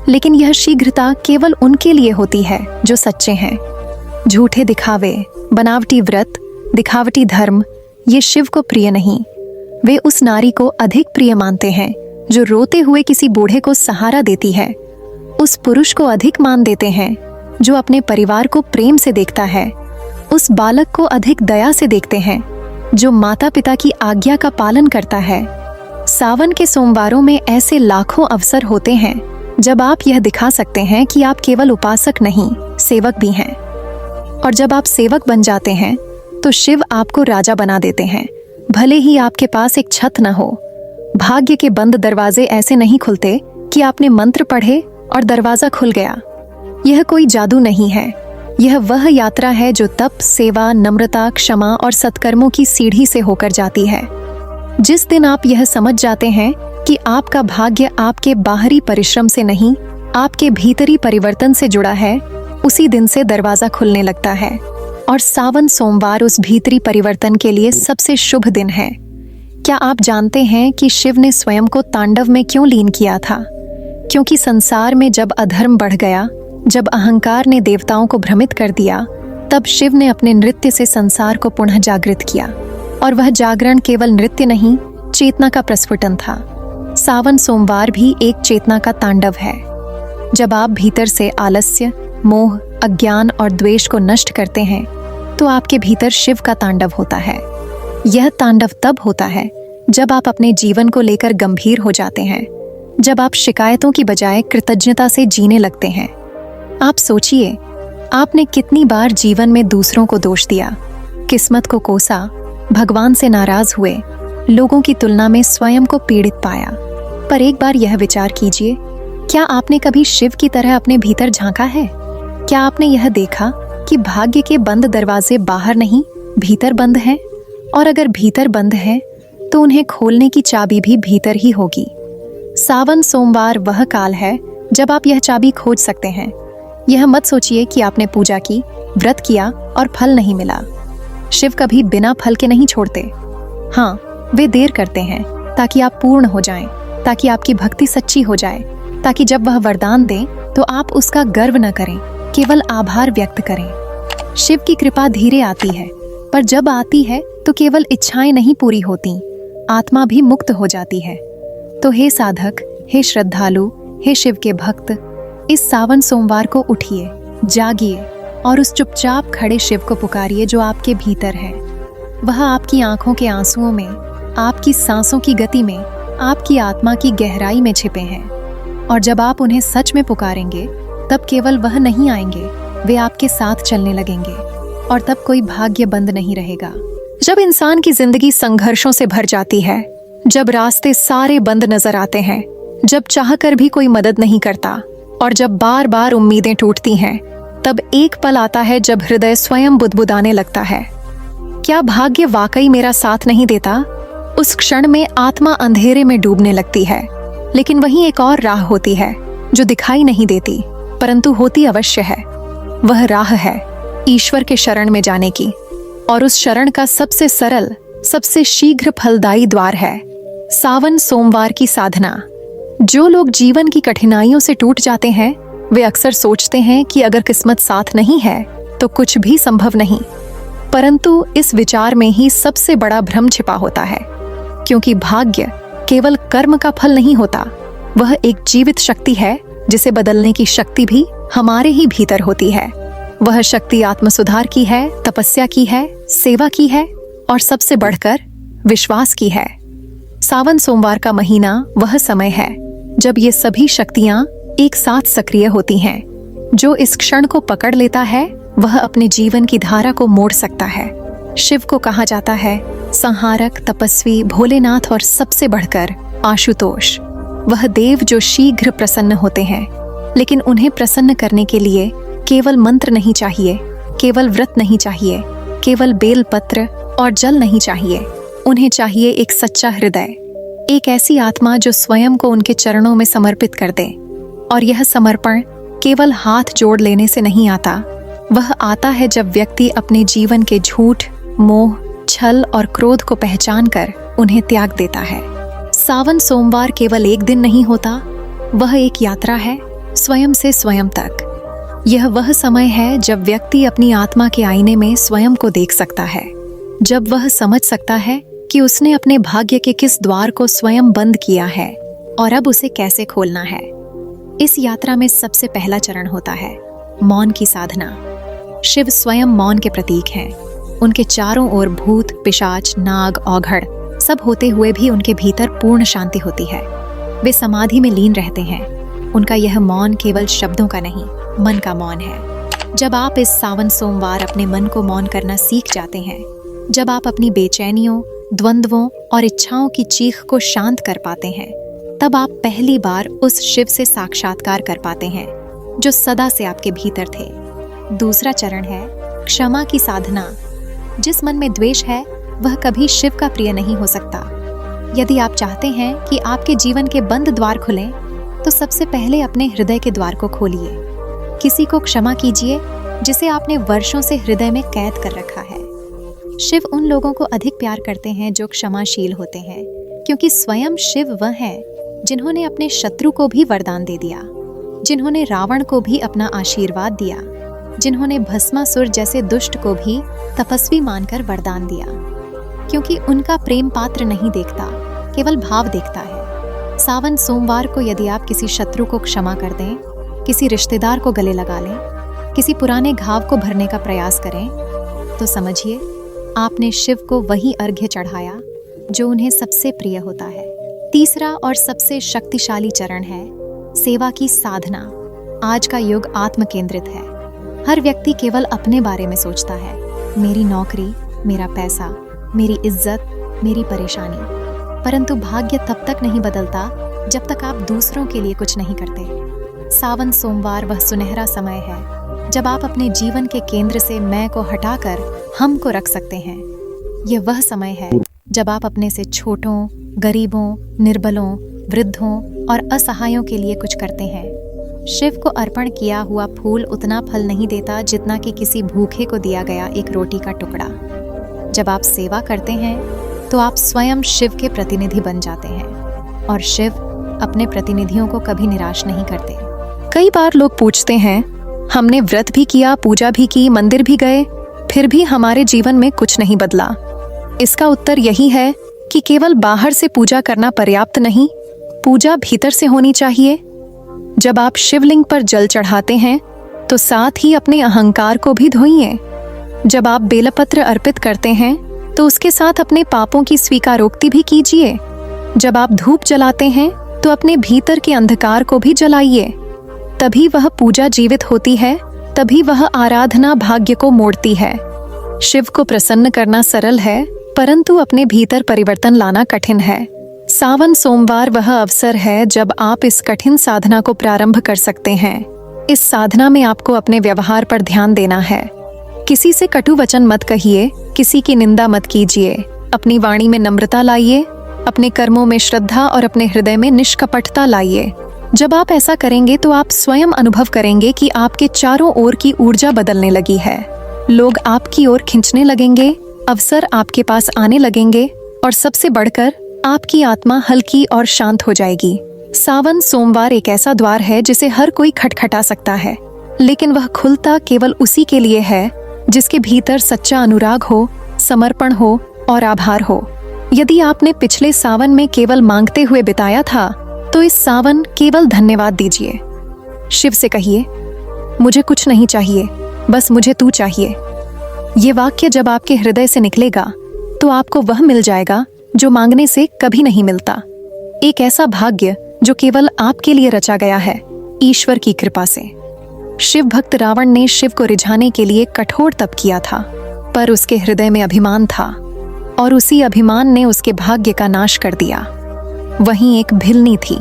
लेकिन यह शीघ्रता केवल उनके लिए होती है जो सच्चे हैं। झूठे दिखावे, बनावटी व्रत, दिखावटी धर्म, ये शिव को प्रिय नहीं। वे उस नारी को अधिक प्रिय मानते हैं जो रोते हुए किसी बूढ़े को सहारा देती है। उस पुरुष को अधिक मान देते हैं जो अपने परिवार को प्रेम से देखता है। उस बालक को अधिक दया से देखते हैं जो माता पिता की आज्ञा का पालन करता है। सावन के सोमवारों में ऐसे लाखों अवसर होते हैं जब आप यह दिखा सकते हैं कि आप केवल उपासक नहीं, सेवक भी हैं। और जब आप सेवक बन जाते हैं तो शिव आपको राजा बना देते हैं, भले ही आपके पास एक छत न हो। भाग्य के बंद दरवाजे ऐसे नहीं खुलते कि आपने मंत्र पढ़े और दरवाजा खुल गया। यह कोई जादू नहीं है, यह वह यात्रा है जो तप, सेवा, नम्रता, क्षमा और सत्कर्मों की सीढ़ी से होकर जाती है। जिस दिन आप यह समझ जाते हैं कि आपका भाग्य आपके बाहरी परिश्रम से नहीं, आपके भीतरी परिवर्तन से जुड़ा है, उसी दिन से दरवाजा खुलने लगता है। और सावन सोमवार उस भीतरी परिवर्तन के लिए सबसे शुभ दिन है। क्या आप जानते हैं कि शिव ने स्वयं को तांडव में क्यों लीन किया था? क्योंकि संसार में जब अधर्म बढ़ गया, जब अहंकार ने देवताओं को भ्रमित कर दिया, तब शिव ने अपने नृत्य से संसार को पुनः जागृत किया। और वह जागरण केवल नृत्य नहीं, चेतना का प्रस्फुटन था। सावन सोमवार भी एक चेतना का तांडव है। जब आप भीतर से आलस्य, मोह, अज्ञान और द्वेष को नष्ट करते हैं तो आपके भीतर शिव का तांडव होता है। यह तांडव तब होता है जब आप अपने जीवन को लेकर गंभीर हो जाते हैं, जब आप शिकायतों की बजाय कृतज्ञता से जीने लगते हैं। आप सोचिए, आपने कितनी बार जीवन में दूसरों को दोष दिया, किस्मत को कोसा, भगवान से नाराज हुए, लोगों की तुलना में स्वयं को पीड़ित पाया। पर एक बार यह विचार कीजिए, क्या आपने कभी शिव की तरह अपने भीतर झांका है? क्या आपने यह देखा कि भाग्य के बंद दरवाजे बाहर नहीं, भीतर बंद हैं? और अगर भीतर बंद हैं, तो उन्हें खोलने की चाबी भी भीतर ही होगी। सावन सोमवार वह काल है जब आप यह चाबी खोज सकते हैं। यह मत सोचिए कि आपने पूजा की, व्रत किया और फल नहीं मिला। शिव कभी बिना फल के नहीं छोड़ते। हाँ, वे देर करते हैं ताकि आप पूर्ण हो जाएं, ताकि आपकी भक्ति सच्ची हो जाए, ताकि जब वह वरदान दें तो आप उसका गर्व न करें, केवल आभार व्यक्त करें। शिव की कृपा धीरे आती है, पर जब आती है तो केवल इच्छाएं नहीं पूरी होती, आत्मा भी मुक्त हो जाती है। तो हे साधक, हे श्रद्धालु, हे शिव के भक्त, इस सावन सोमवार को उठिए, जागिए और उस चुपचाप खड़े शिव को पुकारिए जो आपके भीतर है। वह आपकी आंखों के आंसुओं में, आपकी सांसों की गति में, आपकी आत्मा की गहराई में छिपे हैं। और जब आप उन्हें सच में पुकारेंगे, तब केवल वह नहीं आएंगे, वे आपके साथ चलने लगेंगे और तब कोई भाग्य बंद नहीं रहेगा। जब इंसान की जिंदगी संघर्षों से भर जाती है, जब रास्ते सारे बंद नजर आते हैं, जब चाहकर भी कोई मदद नहीं करता और जब बार बार उम्मीदें टूटती हैं, तब एक पल आता है जब हृदय स्वयं बुदबुदाने लगता है। क्या भाग्य वाकई मेरा साथ नहीं देता? उस क्षण में आत्मा अंधेरे में डूबने लगती है। लेकिन वहीं एक और राह होती है जो दिखाई नहीं देती, परंतु होती अवश्य है। वह राह है ईश्वर के शरण में जाने की, और उस शरण का सबसे सरल, सबसे शीघ्र फलदायी द्वार है सावन सोमवार की साधना। जो लोग जीवन की कठिनाइयों से टूट जाते हैं, वे अक्सर सोचते हैं कि अगर किस्मत साथ नहीं है तो कुछ भी संभव नहीं। परंतु इस विचार में ही सबसे बड़ा भ्रम छिपा होता है, क्योंकि भाग्य केवल कर्म का फल नहीं होता, वह एक जीवित शक्ति है जिसे बदलने की शक्ति भी हमारे ही भीतर होती है। वह शक्ति आत्मसुधार की है, तपस्या की है, सेवा की है और सबसे बढ़कर विश्वास की है। सावन सोमवार का महीना वह समय है जब ये सभी शक्तियां एक साथ सक्रिय होती हैं। जो इस क्षण को पकड़ लेता है, वह अपने जीवन की धारा को मोड़ सकता है। शिव को कहा जाता है संहारक, तपस्वी, भोलेनाथ और सबसे बढ़कर आशुतोष। वह देव जो शीघ्र प्रसन्न होते हैं, लेकिन उन्हें प्रसन्न करने के लिए केवल मंत्र नहीं चाहिए, केवल व्रत नहीं चाहिए, केवल बेलपत्र और जल नहीं चाहिए। उन्हें चाहिए एक सच्चा हृदय, एक ऐसी आत्मा जो स्वयं को उनके चरणों में समर्पित कर दे। और यह समर्पण केवल हाथ जोड़ लेने से नहीं आता, वह आता है जब व्यक्ति अपने जीवन के झूठ, मोह, छल और क्रोध को पहचान कर उन्हें त्याग देता है। सावन सोमवार केवल एक दिन नहीं होता, वह एक यात्रा है स्वयं से स्वयं तक। यह वह समय है जब व्यक्ति अपनी आत्मा के आईने में स्वयं को देख सकता है, जब वह समझ सकता है कि उसने अपने भाग्य के किस द्वार को स्वयं बंद किया है और अब उसे कैसे खोलना है। इस यात्रा में सबसे पहला चरण होता है मौन की साधना। शिव स्वयं मौन के प्रतीक हैं। उनके चारों ओर भूत, पिशाच, नाग, औघड़ सब होते हुए भी उनके भीतर पूर्ण शांति होती है। वे समाधि में लीन रहते हैं। उनका यह मौन केवल शब्दों का नहीं, मन का मौन है। जब आप इस सावन सोमवार अपने मन को मौन करना सीख जाते हैं, जब आप अपनी बेचैनियों, द्वंद्वों और इच्छाओं की चीख को शांत कर पाते हैं, तब आप पहली बार उस शिव से साक्षात्कार कर पाते हैं जो सदा से आपके भीतर थे। दूसरा चरण है क्षमा की साधना। जिस मन में द्वेष है, वह कभी शिव का प्रिय नहीं हो सकता। यदि आप चाहते हैं कि आपके जीवन के बंद द्वार खुलें, तो सबसे पहले अपने हृदय के द्वार को खोलिए। किसी को क्षमा कीजिए जिसे आपने वर्षों से हृदय में कैद कर रखा है। शिव उन लोगों को अधिक प्यार करते हैं जो क्षमाशील होते हैं, क्योंकि स्वयं शिव वह है जिन्होंने अपने शत्रु को भी वरदान दे दिया, जिन्होंने रावण को भी अपना आशीर्वाद दिया, जिन्होंने भस्मासुर जैसे दुष्ट को भी तपस्वी मानकर वरदान दिया। क्योंकि उनका प्रेम पात्र नहीं देखता, केवल भाव देखता है। सावन सोमवार को यदि आप किसी शत्रु को क्षमा कर दें, किसी रिश्तेदार को गले लगा लें, किसी पुराने घाव को भरने का प्रयास करें, तो समझिए आपने शिव को वही अर्घ्य चढ़ाया जो उन्हें सबसे प्रिय होता है। तीसरा और सबसे शक्तिशाली चरण है सेवा की साधना। आज का युग आत्म केंद्रित है। हर व्यक्ति केवल अपने बारे में सोचता है, मेरी नौकरी, मेरा पैसा, मेरी इज्जत, मेरी परेशानी। परंतु भाग्य तब तक नहीं बदलता जब तक आप दूसरों के लिए कुछ नहीं करते। सावन सोमवार वह सुनहरा समय है जब आप अपने जीवन के केंद्र से मैं को हटाकर हम को रख सकते हैं। यह वह समय है जब आप अपने से छोटों, गरीबों, निर्बलों, वृद्धों और असहायों के लिए कुछ करते हैं। शिव को अर्पण किया हुआ फूल उतना फल नहीं देता जितना कि किसी भूखे को दिया गया एक रोटी का टुकड़ा। जब आप सेवा करते हैं तो आप स्वयं शिव के प्रतिनिधि बन जाते हैं और शिव अपने प्रतिनिधियों को कभी निराश नहीं करते। कई बार लोग पूछते हैं, हमने व्रत भी किया, पूजा भी की, मंदिर भी गए, फिर भी हमारे जीवन में कुछ नहीं बदला। इसका उत्तर यही है कि केवल बाहर से पूजा करना पर्याप्त नहीं, पूजा भीतर से होनी चाहिए। जब आप शिवलिंग पर जल चढ़ाते हैं तो साथ ही अपने अहंकार को भी धोइए। जब आप बेलपत्र अर्पित करते हैं तो उसके साथ अपने पापों की स्वीकारोक्ति भी कीजिए। जब आप धूप जलाते हैं तो अपने भीतर के अंधकार को भी जलाइए। तभी वह पूजा जीवित होती है, तभी वह आराधना भाग्य को मोड़ती है। शिव को प्रसन्न करना सरल है, परंतु अपने भीतर परिवर्तन लाना कठिन है। सावन सोमवार वह अवसर है जब आप इस कठिन साधना को प्रारंभ कर सकते हैं। इस साधना में आपको अपने व्यवहार पर ध्यान देना है। किसी से कटु वचन मत कहिए, किसी की निंदा मत कीजिए। अपनी वाणी में नम्रता लाइए, अपने कर्मों में श्रद्धा और अपने हृदय में निष्कपटता लाइए। जब आप ऐसा करेंगे तो आप स्वयं अनुभव करेंगे कि आपके चारों ओर की ऊर्जा बदलने लगी है। लोग आपकी ओर खींचने लगेंगे, अवसर आपके पास आने लगेंगे और सबसे बढ़कर आपकी आत्मा हल्की और शांत हो जाएगी। सावन सोमवार एक ऐसा द्वार है जिसे हर कोई खटखटा सकता है, लेकिन वह खुलता केवल उसी के लिए है जिसके भीतर सच्चा अनुराग हो, समर्पण हो और आभार हो। यदि आपने पिछले सावन में केवल मांगते हुए बिताया था तो इस सावन केवल धन्यवाद दीजिए। शिव से कहिए, मुझे कुछ नहीं चाहिए, बस मुझे तू चाहिए। ये वाक्य जब आपके हृदय से निकलेगा तो आपको वह मिल जाएगा जो मांगने से कभी नहीं मिलता। एक ऐसा भाग्य जो केवल आपके लिए रचा गया है, ईश्वर की कृपा से। शिव भक्त रावण ने शिव को रिझाने के लिए कठोर तप किया था, पर उसके हृदय में अभिमान था और उसी अभिमान ने उसके भाग्य का नाश कर दिया। वहीं एक भिलनी थी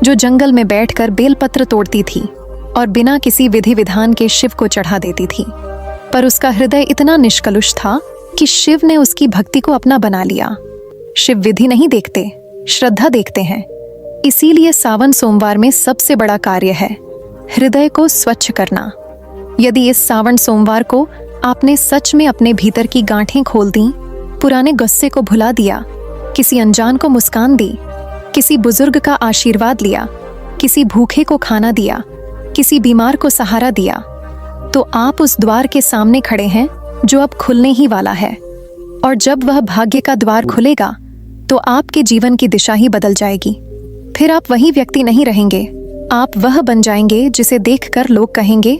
जो जंगल में बैठकर बेलपत्र तोड़ती थी और बिना किसी विधि विधान के शिव को चढ़ा देती थी, पर उसका हृदय इतना निष्कलुष था कि शिव ने उसकी भक्ति को अपना बना लिया। शिव विधि नहीं देखते, श्रद्धा देखते हैं। इसीलिए सावन सोमवार में सबसे बड़ा कार्य है हृदय को स्वच्छ करना। यदि इस सावन सोमवार को आपने सच में अपने भीतर की गांठें खोल दी, पुराने गुस्से को भुला दिया, किसी अनजान को मुस्कान दी, किसी बुजुर्ग का आशीर्वाद लिया, किसी भूखे को खाना दिया, किसी बीमार को सहारा दिया, तो आप उस द्वार के सामने खड़े हैं जो अब खुलने ही वाला है। और जब वह भाग्य का द्वार खुलेगा तो आपके जीवन की दिशा ही बदल जाएगी। फिर आप वही व्यक्ति नहीं रहेंगे, आप वह बन जाएंगे जिसे देखकर लोग कहेंगे,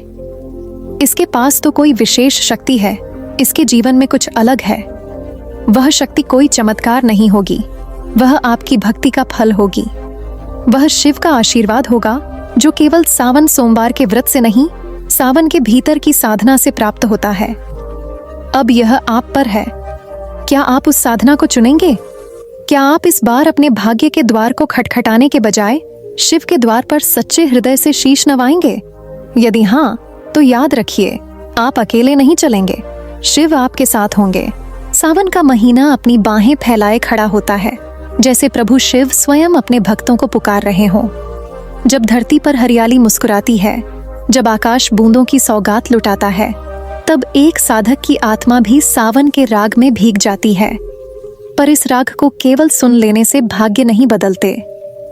इसके पास तो कोई विशेष शक्ति है, इसके जीवन में कुछ अलग है। वह शक्ति कोई चमत्कार नहीं होगी, वह आपकी भक्ति का फल होगी। वह शिव का आशीर्वाद होगा जो केवल सावन सोमवार के व्रत से नहीं, सावन के भीतर की साधना से प्राप्त होता है। अब यह आप पर है, क्या आप उस साधना को चुनेंगे? क्या आप इस बार अपने भाग्य के द्वार को खटखटाने के बजाय शिव के द्वार पर सच्चे हृदय से शीश नवाएंगे? यदि हाँ, तो याद रखिए, आप अकेले नहीं चलेंगे, शिव आपके साथ होंगे। सावन का महीना अपनी बाहें फैलाए खड़ा होता है, जैसे प्रभु शिव स्वयं अपने भक्तों को पुकार रहे हों। जब धरती पर हरियाली मुस्कुराती है, जब आकाश बूंदों की सौगात लुटाता है, तब एक साधक की आत्मा भी सावन के राग में भीग जाती है। पर इस राग को केवल सुन लेने से भाग्य नहीं बदलते,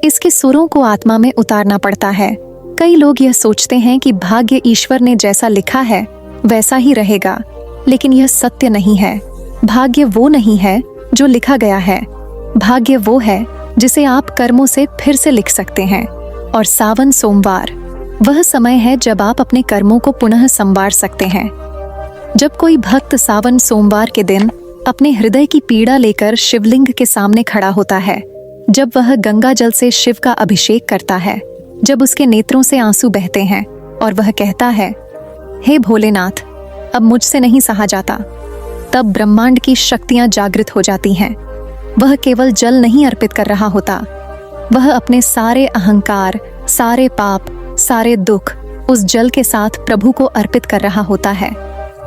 इसके सुरों को आत्मा में उतारना पड़ता है। कई लोग यह सोचते हैं कि भाग्य ईश्वर ने जैसा लिखा है वैसा ही रहेगा, लेकिन यह सत्य नहीं है। भाग्य वो नहीं है जो लिखा गया है, भाग्य वो है जिसे आप कर्मों से फिर से लिख सकते हैं। और सावन सोमवार वह समय है जब आप अपने कर्मों को पुनः संवार सकते हैं। जब कोई भक्त सावन सोमवार के दिन अपने हृदय की पीड़ा लेकर शिवलिंग के सामने खड़ा होता है, जब वह गंगा जल से शिव का अभिषेक करता है, जब उसके नेत्रों से आंसू बहते हैं और वह कहता है, हे भोलेनाथ, अब मुझसे नहीं सहा जाता, तब ब्रह्मांड की शक्तियां जागृत हो जाती हैं। वह केवल जल नहीं अर्पित कर रहा होता, वह अपने सारे अहंकार, सारे पाप, सारे दुख, उस जल के साथ प्रभु को अर्पित कर रहा होता है।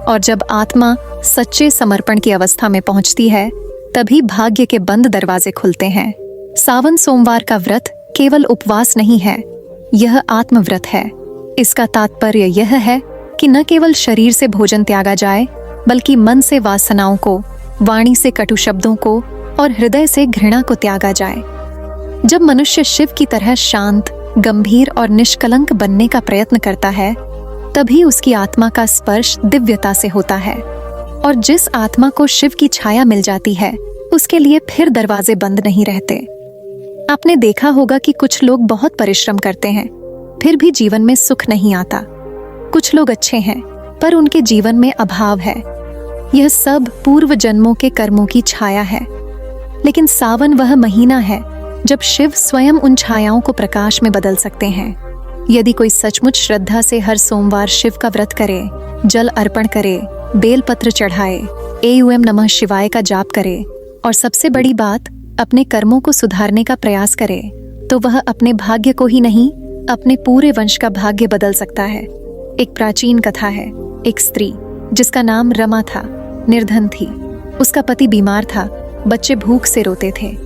और जब आत्मा सच्चे समर्पण की अवस्था में पहुंचती है, तभी भाग्य के बंद दरवाजे खुलते हैं। सावन सोमवार का व्रत केवल उपवास नहीं है, यह आत्मव्रत है। इसका तात्पर्य यह है कि न केवल शरीर से भोजन त्यागा जाए, बल्कि मन से वासनाओं को, वाणी से कटु शब्दों को और हृदय से घृणा को त्यागा जाए। जब मनुष्य शिव की तरह शांत, गंभीर और निष्कलंक बनने का प्रयत्न करता है, तभी उसकी आत्मा का स्पर्श दिव्यता से होता है। और जिस आत्मा को शिव की छाया मिल जाती है, उसके लिए फिर दरवाजे बंद नहीं रहते। आपने देखा होगा कि कुछ लोग बहुत परिश्रम करते हैं, फिर भी जीवन में सुख नहीं आता। कुछ लोग अच्छे हैं, पर उनके जीवन में अभाव है। यह सब पूर्व जन्मों के कर्मों की छाया है। लेकिन सावन वह महीना है जब शिव स्वयं उन छायाओं को प्रकाश में बदल सकते हैं। यदि कोई सचमुच श्रद्धा से हर सोमवार शिव का व्रत करे, जल अर्पण करे, बेलपत्र चढ़ाए, एओम नमः शिवाय का जाप करे और सबसे बड़ी बात, अपने कर्मों को सुधारने का प्रयास करे, तो वह अपने भाग्य को ही नहीं, अपने पूरे वंश का भाग्य बदल सकता है। एक प्राचीन कथा है। एक स्त्री जिसका नाम रमा था, निर्धन थी। उसका पति बीमार था, बच्चे भूख से रोते थे।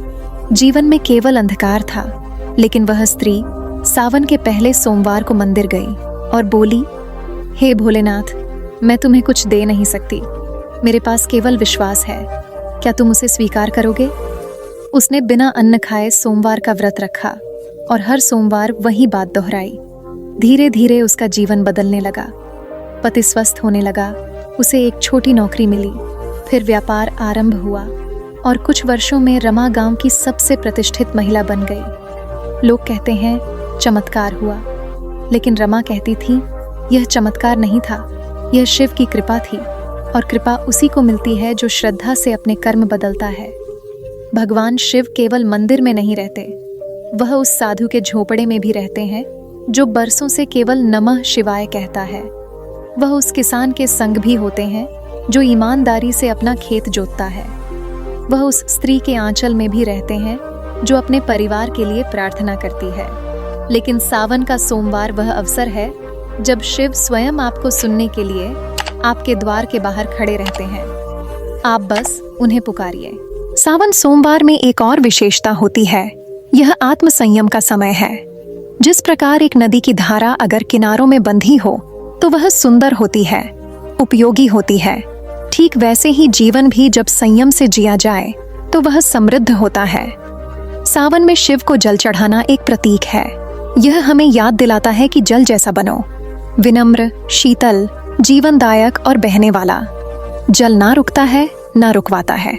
जीवन में केवल अंधकार था। लेकिन वह स्त्री सावन के पहले सोमवार को मंदिर गई और बोली, हे भोलेनाथ, मैं तुम्हें कुछ दे नहीं सकती, मेरे पास केवल विश्वास है, क्या तुम उसे स्वीकार करोगे? उसने बिना अन्न खाए सोमवार का व्रत रखा और हर सोमवार वही बात दोहराई। धीरे धीरे उसका जीवन बदलने लगा। पति स्वस्थ होने लगा, उसे एक छोटी नौकरी मिली, फिर व्यापार आरंभ हुआ और कुछ वर्षों में रमा गांव की सबसे प्रतिष्ठित महिला बन गई। लोग कहते हैं चमत्कार हुआ, लेकिन रमा कहती थी यह चमत्कार नहीं था, यह शिव की कृपा थी। और कृपा उसी को मिलती है जो श्रद्धा से अपने कर्म बदलता है। भगवान शिव केवल मंदिर में नहीं रहते, वह उस साधु के झोपड़े में भी रहते हैं जो बरसों से केवल नमः शिवाय कहता है। वह उस किसान के संग भी होते हैं जो ईमानदारी से अपना खेत जोतता है। वह उस स्त्री के आंचल में भी रहते हैं जो अपने परिवार के लिए प्रार्थना करती है। लेकिन सावन का सोमवार वह अवसर है जब शिव स्वयं आपको सुनने के लिए आपके द्वार के बाहर खड़े रहते हैं। आप बस उन्हें पुकारिए। सावन सोमवार में एक और विशेषता होती है, यह आत्म संयम का समय है। जिस प्रकार एक नदी की धारा अगर किनारों में बंधी हो तो वह सुंदर होती है, उपयोगी होती है, ठीक वैसे ही जीवन भी जब संयम से जिया जाए तो वह समृद्ध होता है। सावन में शिव को जल चढ़ाना एक प्रतीक है। यह हमें याद दिलाता है कि जल जैसा बनो, विनम्र, शीतल, जीवनदायक और बहने वाला। जल ना रुकता है, ना रुकवाता है,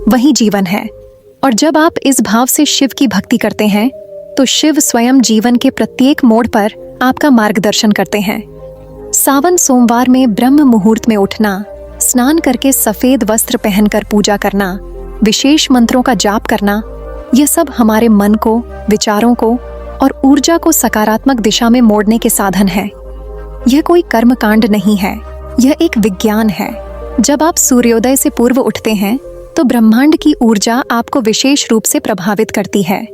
वही जीवन है। और जब आप इस भाव से शिव की भक्ति करते हैं तो शिव स्वयं जीवन के प्रत्येक मोड़ पर आपका मार्गदर्शन करते हैं। सावन सोमवार में ब्रह्म मुहूर्त में उठना, स्नान करके सफेद वस्त्र पहनकर पूजा करना, विशेष मंत्रों का जाप करना, यह सब हमारे मन को, विचारों को और ऊर्जा को सकारात्मक दिशा में मोड़ने के साधन है। यह कोई कर्मकांड नहीं है, यह एक विज्ञान है। जब आप सूर्योदय से पूर्व उठते हैं तो ब्रह्मांड की ऊर्जा आपको विशेष रूप से प्रभावित करती है।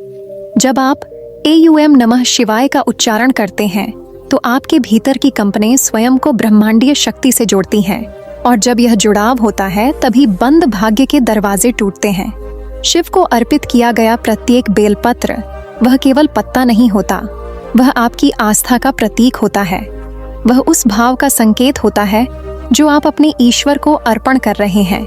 जब आप एओम नमः शिवाय का उच्चारण करते हैं तो आपके भीतर की कंपनें स्वयं को ब्रह्मांडीय शक्ति से जोड़ती हैं। और जब यह जुड़ाव होता है तभी बंद भाग्य के दरवाजे टूटते हैं। शिव को अर्पित किया गया प्रत्येक बेलपत्र वह केवल पत्ता नहीं होता, वह आपकी आस्था का प्रतीक होता है। वह उस भाव का संकेत होता है जो आप अपने ईश्वर को अर्पण कर रहे हैं।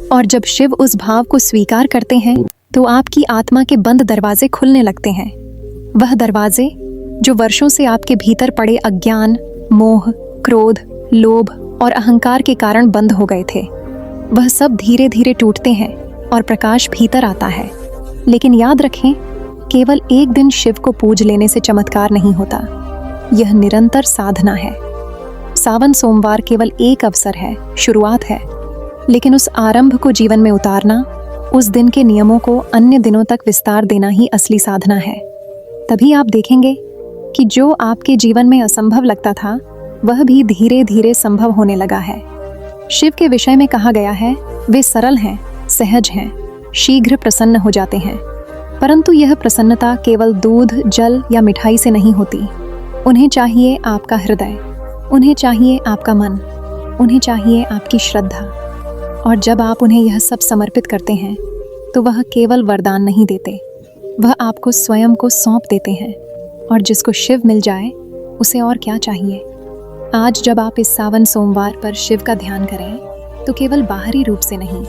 और जब शिव उस भाव को स्वीकार करते हैं तो आपकी आत्मा के बंद दरवाजे खुलने लगते हैं। वह दरवाजे जो वर्षों से आपके भीतर पड़े अज्ञान, मोह, क्रोध, लोभ और अहंकार के कारण बंद हो गए थे, वह सब धीरे धीरे टूटते हैं और प्रकाश भीतर आता है। लेकिन याद रखें, केवल एक दिन शिव को पूज लेने से चमत्कार नहीं होता, यह निरंतर साधना है। सावन सोमवार केवल एक अवसर है, शुरुआत है, लेकिन उस आरंभ को जीवन में उतारना, उस दिन के नियमों को अन्य दिनों तक विस्तार देना ही असली साधना है। तभी आप देखेंगे कि जो आपके जीवन में असंभव लगता था वह भी धीरे धीरे संभव होने लगा है। शिव के विषय में कहा गया है, वे सरल हैं, सहज हैं, शीघ्र प्रसन्न हो जाते हैं। परंतु यह प्रसन्नता केवल दूध, जल या मिठाई से नहीं होती, उन्हें चाहिए आपका हृदय, उन्हें चाहिए आपका मन, उन्हें चाहिए आपकी श्रद्धा। और जब आप उन्हें यह सब समर्पित करते हैं तो वह केवल वरदान नहीं देते, वह आपको स्वयं को सौंप देते हैं। और जिसको शिव मिल जाए उसे और क्या चाहिए। आज जब आप इस सावन सोमवार पर शिव का ध्यान करें तो केवल बाहरी रूप से नहीं,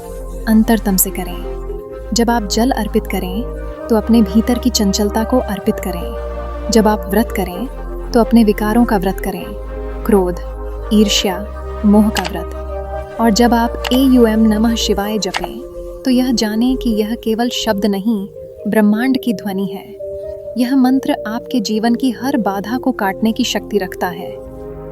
अंतरतम से करें। जब आप जल अर्पित करें तो अपने भीतर की चंचलता को अर्पित करें। जब आप व्रत करें तो अपने विकारों का व्रत करें, क्रोध, ईर्ष्या, मोह का व्रत। और जब आप AUM नमः शिवाय जपें तो यह जानें कि यह केवल शब्द नहीं, ब्रह्मांड की ध्वनि है। यह मंत्र आपके जीवन की हर बाधा को काटने की शक्ति रखता है।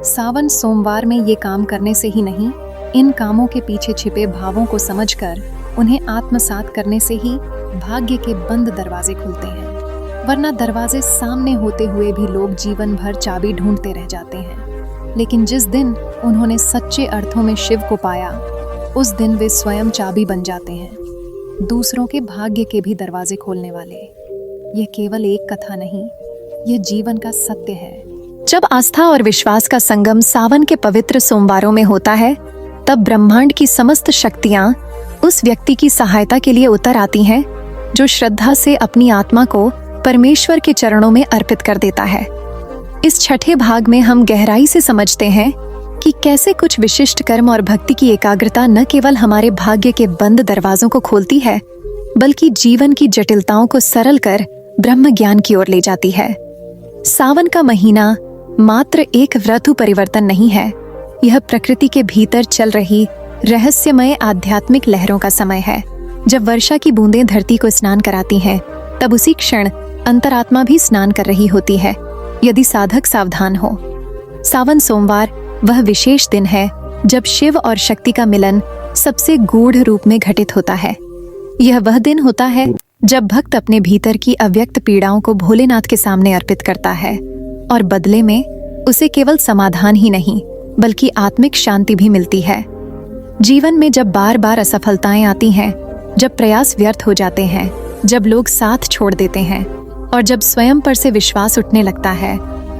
सावन सोमवार में ये काम करने से ही नहीं, इन कामों के पीछे छिपे भावों को समझकर उन्हें आत्मसात करने से ही भाग्य के बंद दरवाजे खुलते हैं। वरना दरवाजे सामने होते हुए भी लोग जीवन भर चाबी ढूंढते रह जाते हैं। लेकिन जिस दिन उन्होंने सच्चे अर्थों में शिव को पाया, उस दिन वे स्वयं चाबी बन जाते हैं, दूसरों के भाग्य के भी दरवाजे खोलने वाले। यह केवल एक कथा नहीं, यह जीवन का सत्य है। जब आस्था और विश्वास का संगम सावन के पवित्र सोमवारों में होता है, तब ब्रह्मांड की समस्त शक्तियां उस व्यक्ति की सहायता के लिए उतर आती हैं जो श्रद्धा से अपनी आत्मा को परमेश्वर के चरणों में अर्पित कर देता है। इस छठे भाग में हम गहराई से समझते हैं कि कैसे कुछ विशिष्ट कर्म और भक्ति की एकाग्रता न केवल हमारे भाग्य के बंद दरवाजों को खोलती है, बल्कि जीवन की जटिलताओं को सरल कर ब्रह्म ज्ञान की ओर ले जाती है। सावन का महीना मात्र एक ऋतु परिवर्तन नहीं है, यह प्रकृति के भीतर चल रही रहस्यमय आध्यात्मिक लहरों का समय है। जब वर्षा की बूंदें धरती को स्नान कराती हैं, तब उसी क्षण अंतरात्मा भी स्नान कर रही होती है, यदि साधक सावधान हो। सावन सोमवार वह विशेष दिन है जब शिव और शक्ति का मिलन सबसे गूढ़ रूप में घटित होता है। यह वह दिन होता है जब भक्त अपने भीतर की अव्यक्त पीड़ाओं को भोलेनाथ के सामने अर्पित करता है और बदले में उसे केवल समाधान ही नहीं बल्कि आत्मिक शांति भी मिलती है। जीवन में जब बार बार असफलताएं आती हैं, जब प्रयास व्यर्थ हो जाते हैं, जब लोग साथ छोड़ देते हैं और जब स्वयं पर से विश्वास उठने लगता है,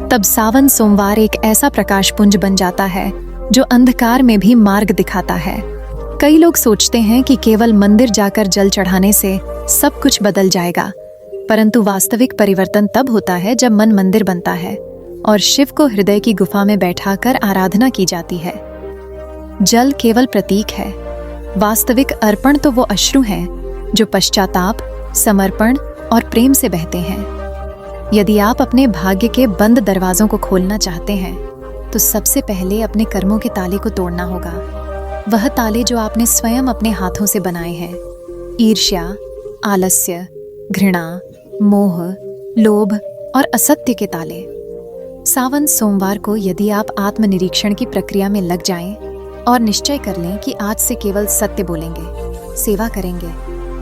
तब सावन सोमवार एक ऐसा प्रकाश पुंज बन जाता है जो अंधकार में भी मार्ग दिखाता है। कई लोग सोचते हैं कि केवल मंदिर जाकर जल चढ़ाने से सब कुछ बदल जाएगा, परंतु वास्तविक परिवर्तन तब होता है जब मन मंदिर बनता है और शिव को हृदय की गुफा में बैठाकर आराधना की जाती है। जल केवल प्रतीक है, वास्तविक अर्पण तो वो अश्रु हैं जो पश्चाताप, समर्पण और प्रेम से बहते हैं। यदि आप अपने भाग्य के बंद दरवाजों को खोलना चाहते हैं तो सबसे पहले अपने कर्मों के ताले को तोड़ना होगा, वह ताले जो आपने स्वयं अपने हाथों से बनाए हैं। ईर्ष्या, आलस्य, घृणा, मोह, लोभ और असत्य के ताले। सावन सोमवार को यदि आप आत्मनिरीक्षण की प्रक्रिया में लग जाएं और निश्चय कर लें कि आज से केवल सत्य बोलेंगे, सेवा करेंगे,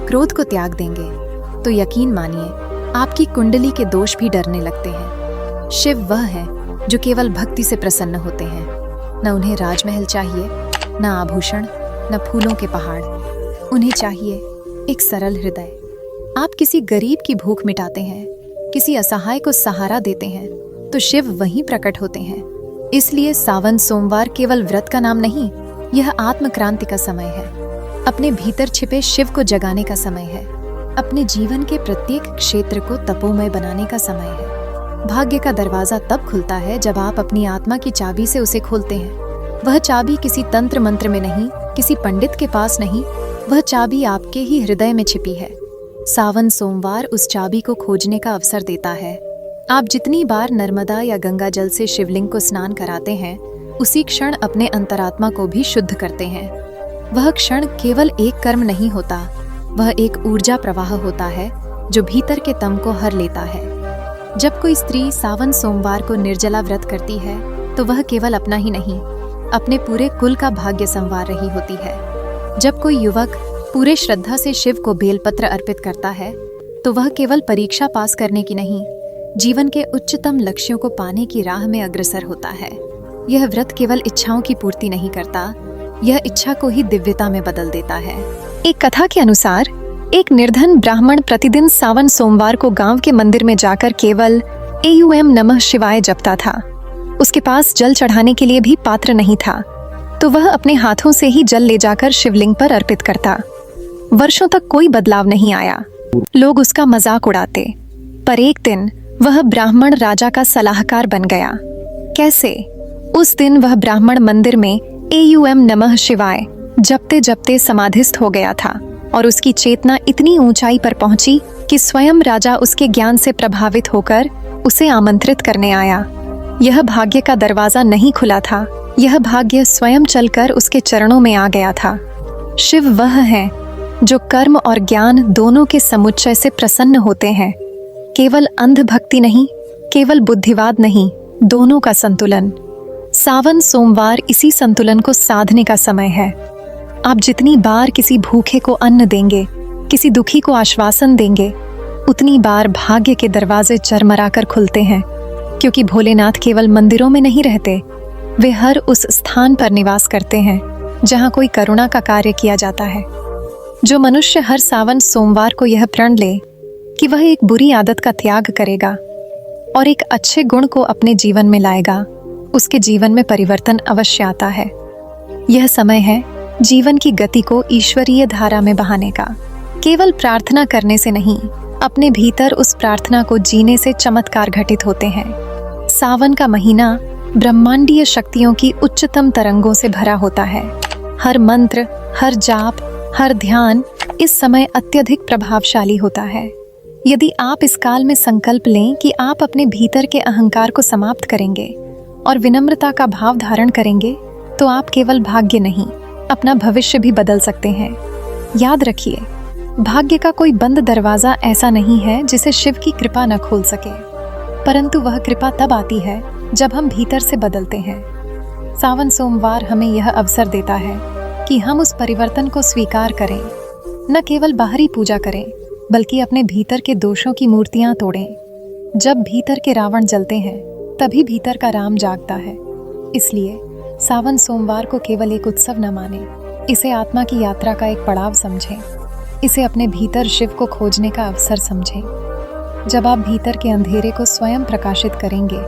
क्रोध को त्याग देंगे, तो यकीन मानिए आपकी कुंडली के दोष भी डरने लगते हैं। शिव वह है जो केवल भक्ति से प्रसन्न होते हैं। न उन्हें राजमहल चाहिए, न आभूषण, न फूलों के पहाड़। उन्हें चाहिए एक सरल हृदय। आप किसी गरीब की भूख मिटाते हैं, किसी असहाय को सहारा देते हैं, तो शिव वहीं प्रकट होते हैं। इसलिए सावन सोमवार केवल व्रत का नाम नहीं, यह आत्मक्रांति का समय है। अपने भीतर छिपे शिव को जगाने का समय है। अपने जीवन के प्रत्येक क्षेत्र को तपोमय बनाने का समय है। भाग्य का दरवाजा तब खुलता है जब आप अपनी आत्मा की चाबी से उसे खोलते हैं। वह चाबी किसी तंत्र मंत्र में नहीं, किसी पंडित के पास नहीं, वह चाबी आपके ही हृदय में छिपी है। सावन सोमवार उस चाबी को खोजने का अवसर देता है। आप जितनी बार नर्मदा या गंगा जल से शिवलिंग को स्नान कराते हैं, उसी क्षण अपने अंतरात्मा को भी शुद्ध करते हैं। वह क्षण केवल एक कर्म नहीं होता, वह एक ऊर्जा प्रवाह होता है जो भीतर के तम को हर लेता है। जब कोई स्त्री सावन सोमवार को निर्जला व्रत करती है तो वह केवल अपना ही नहीं, अपने पूरे कुल का भाग्य संवार रही होती है। जब कोई युवक पूरे श्रद्धा से शिव को बेलपत्र अर्पित करता है तो वह केवल परीक्षा पास करने की नहीं, जीवन के उच्चतम लक्ष्यों को पाने की राह में अग्रसर होता है। यह व्रत केवल इच्छाओं की पूर्ति नहीं करता, यह इच्छा को ही दिव्यता में बदल देता है। एक कथा के अनुसार एक निर्धन ब्राह्मण प्रतिदिन सावन सोमवार को गांव के मंदिर में जाकर केवल AUM नमः शिवाय जपता था। उसके पास जल चढ़ाने के लिए भी पात्र नहीं था, तो वह अपने हाथों से ही जल ले जाकर शिवलिंग पर अर्पित करता। वर्षों तक कोई बदलाव नहीं आया। लोग उसका मजाक उड़ाते, पर एक दिन वह ब्राह्मण राजा का सलाहकार बन गया। कैसे? उस दिन वह ब्राह्मण मंदिर में AUM नमः शिवाय जपते जपते समाधिस्थ हो गया था और उसकी चेतना इतनी ऊंचाई पर पहुंची कि स्वयं राजा उसके ज्ञान से प्रभावित होकर उसे आमंत्रित करने आया। यह भाग्य का दरवाजा नहीं खुला था, यह भाग्य स्वयं चलकर उसके चरणों में आ गया था। शिव वह है जो कर्म और ज्ञान दोनों के समुच्चय से प्रसन्न होते हैं। केवल अंध भक्ति नहीं, केवल बुद्धिवाद नहीं, दोनों का संतुलन। सावन सोमवार इसी संतुलन को साधने का समय है। आप जितनी बार किसी भूखे को अन्न देंगे, किसी दुखी को आश्वासन देंगे, उतनी बार भाग्य के दरवाजे चरमराकर खुलते हैं। क्योंकि भोलेनाथ केवल मंदिरों में नहीं रहते, वे हर उस स्थान पर निवास करते हैं जहाँ कोई करुणा का कार्य किया जाता है। जो मनुष्य हर सावन सोमवार को यह प्रण ले कि वह एक बुरी आदत का त्याग करेगा और एक अच्छे गुण को अपने जीवन में लाएगा, उसके जीवन में परिवर्तन अवश्य आता है। यह समय है जीवन की गति को ईश्वरीय धारा में बहाने का। केवल प्रार्थना करने से नहीं, अपने भीतर उस प्रार्थना को जीने से चमत्कार घटित होते हैं। सावन का महीना ब्रह्मांडीय शक्तियों की उच्चतम तरंगों से भरा होता है। हर मंत्र, हर जाप, हर ध्यान इस समय अत्यधिक प्रभावशाली होता है। यदि आप इस काल में संकल्प लें कि आप अपने भीतर के अहंकार को समाप्त करेंगे और विनम्रता का भाव धारण करेंगे, तो आप केवल भाग्य नहीं, अपना भविष्य भी बदल सकते हैं। याद रखिए, भाग्य का कोई बंद दरवाजा ऐसा नहीं है जिसे शिव की कृपा न खोल सके, परंतु वह कृपा तब आती है जब हम भीतर से बदलते हैं। सावन सोमवार हमें यह अवसर देता है कि हम उस परिवर्तन को स्वीकार करें, न केवल बाहरी पूजा करें, बल्कि अपने भीतर के दोषों की मूर्तियां तोड़ें। जब भीतर के रावण जलते हैं, तभी भीतर का राम जागता है। इसलिए सावन सोमवार को केवल एक उत्सव न माने, इसे आत्मा की यात्रा का एक पड़ाव समझें। इसे अपने भीतर शिव को खोजने का अवसर समझें। जब आप भीतर के अंधेरे को स्वयं प्रकाशित करेंगे,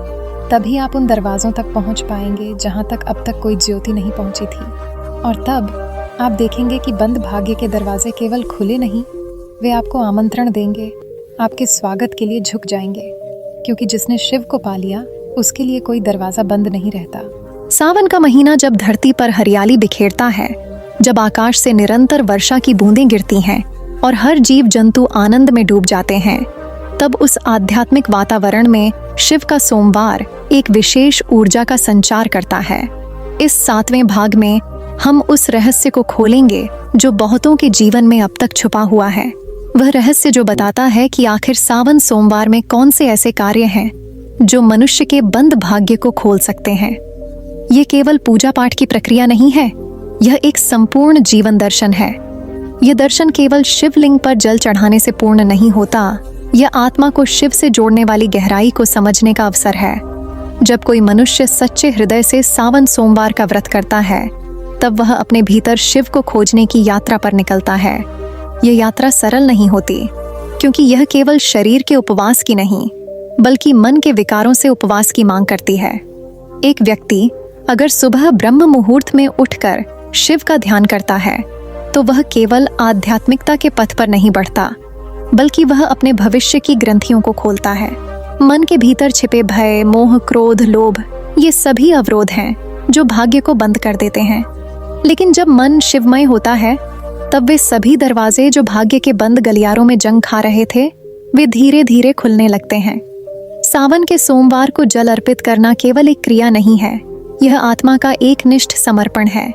तभी आप उन दरवाजों तक पहुंच पाएंगे जहां तक अब तक कोई ज्योति नहीं पहुंची थी। और तब आप देखेंगे कि बंद भाग्य के दरवाजे केवल खुले नहीं, वे आपको आमंत्रण देंगे, आपके स्वागत के लिए झुक जाएंगे। क्योंकि जिसने शिव को पा लिया, उसके लिए कोई दरवाजा बंद नहीं रहता। सावन का महीना जब धरती पर हरियाली बिखेरता है, जब आकाश से निरंतर वर्षा की बूंदें गिरती हैं और हर जीव जंतु आनंद में डूब जाते हैं, तब उस आध्यात्मिक वातावरण में शिव का सोमवार एक विशेष ऊर्जा का संचार करता है। इस 7वें भाग में हम उस रहस्य को खोलेंगे जो बहुतों के जीवन में अब तक छुपा हुआ है। वह रहस्य जो बताता है कि आखिर सावन सोमवार में कौन से ऐसे कार्य हैं जो मनुष्य के बंद भाग्य को खोल सकते हैं। ये केवल पूजा पाठ की प्रक्रिया नहीं है, यह एक संपूर्ण जीवन दर्शन है। यह दर्शन केवल शिवलिंग पर जल चढ़ाने से पूर्ण नहीं होता, यह आत्मा को शिव से जोड़ने वाली गहराई को समझने का अवसर है। जब कोई मनुष्य सच्चे हृदय से सावन सोमवार का व्रत करता है, तब वह अपने भीतर शिव को खोजने की यात्रा पर निकलता है। यह यात्रा सरल नहीं होती, क्योंकि यह केवल शरीर के उपवास की नहीं, बल्कि मन के विकारों से उपवास की मांग करती है। एक व्यक्ति अगर सुबह ब्रह्म मुहूर्त में उठकर शिव का ध्यान करता है, तो वह केवल आध्यात्मिकता के पथ पर नहीं बढ़ता, बल्कि वह अपने भविष्य की ग्रंथियों को खोलता है। मन के भीतर छिपे भय, मोह, क्रोध, लोभ, ये सभी अवरोध हैं जो भाग्य को बंद कर देते हैं। लेकिन जब मन शिवमय होता है, तब वे सभी दरवाजे जो भाग्य के बंद गलियारों में जंग खा रहे थे, वे धीरे धीरे खुलने लगते हैं। सावन के सोमवार को जल अर्पित करना केवल एक क्रिया नहीं है, यह आत्मा का एक निष्ठ समर्पण है।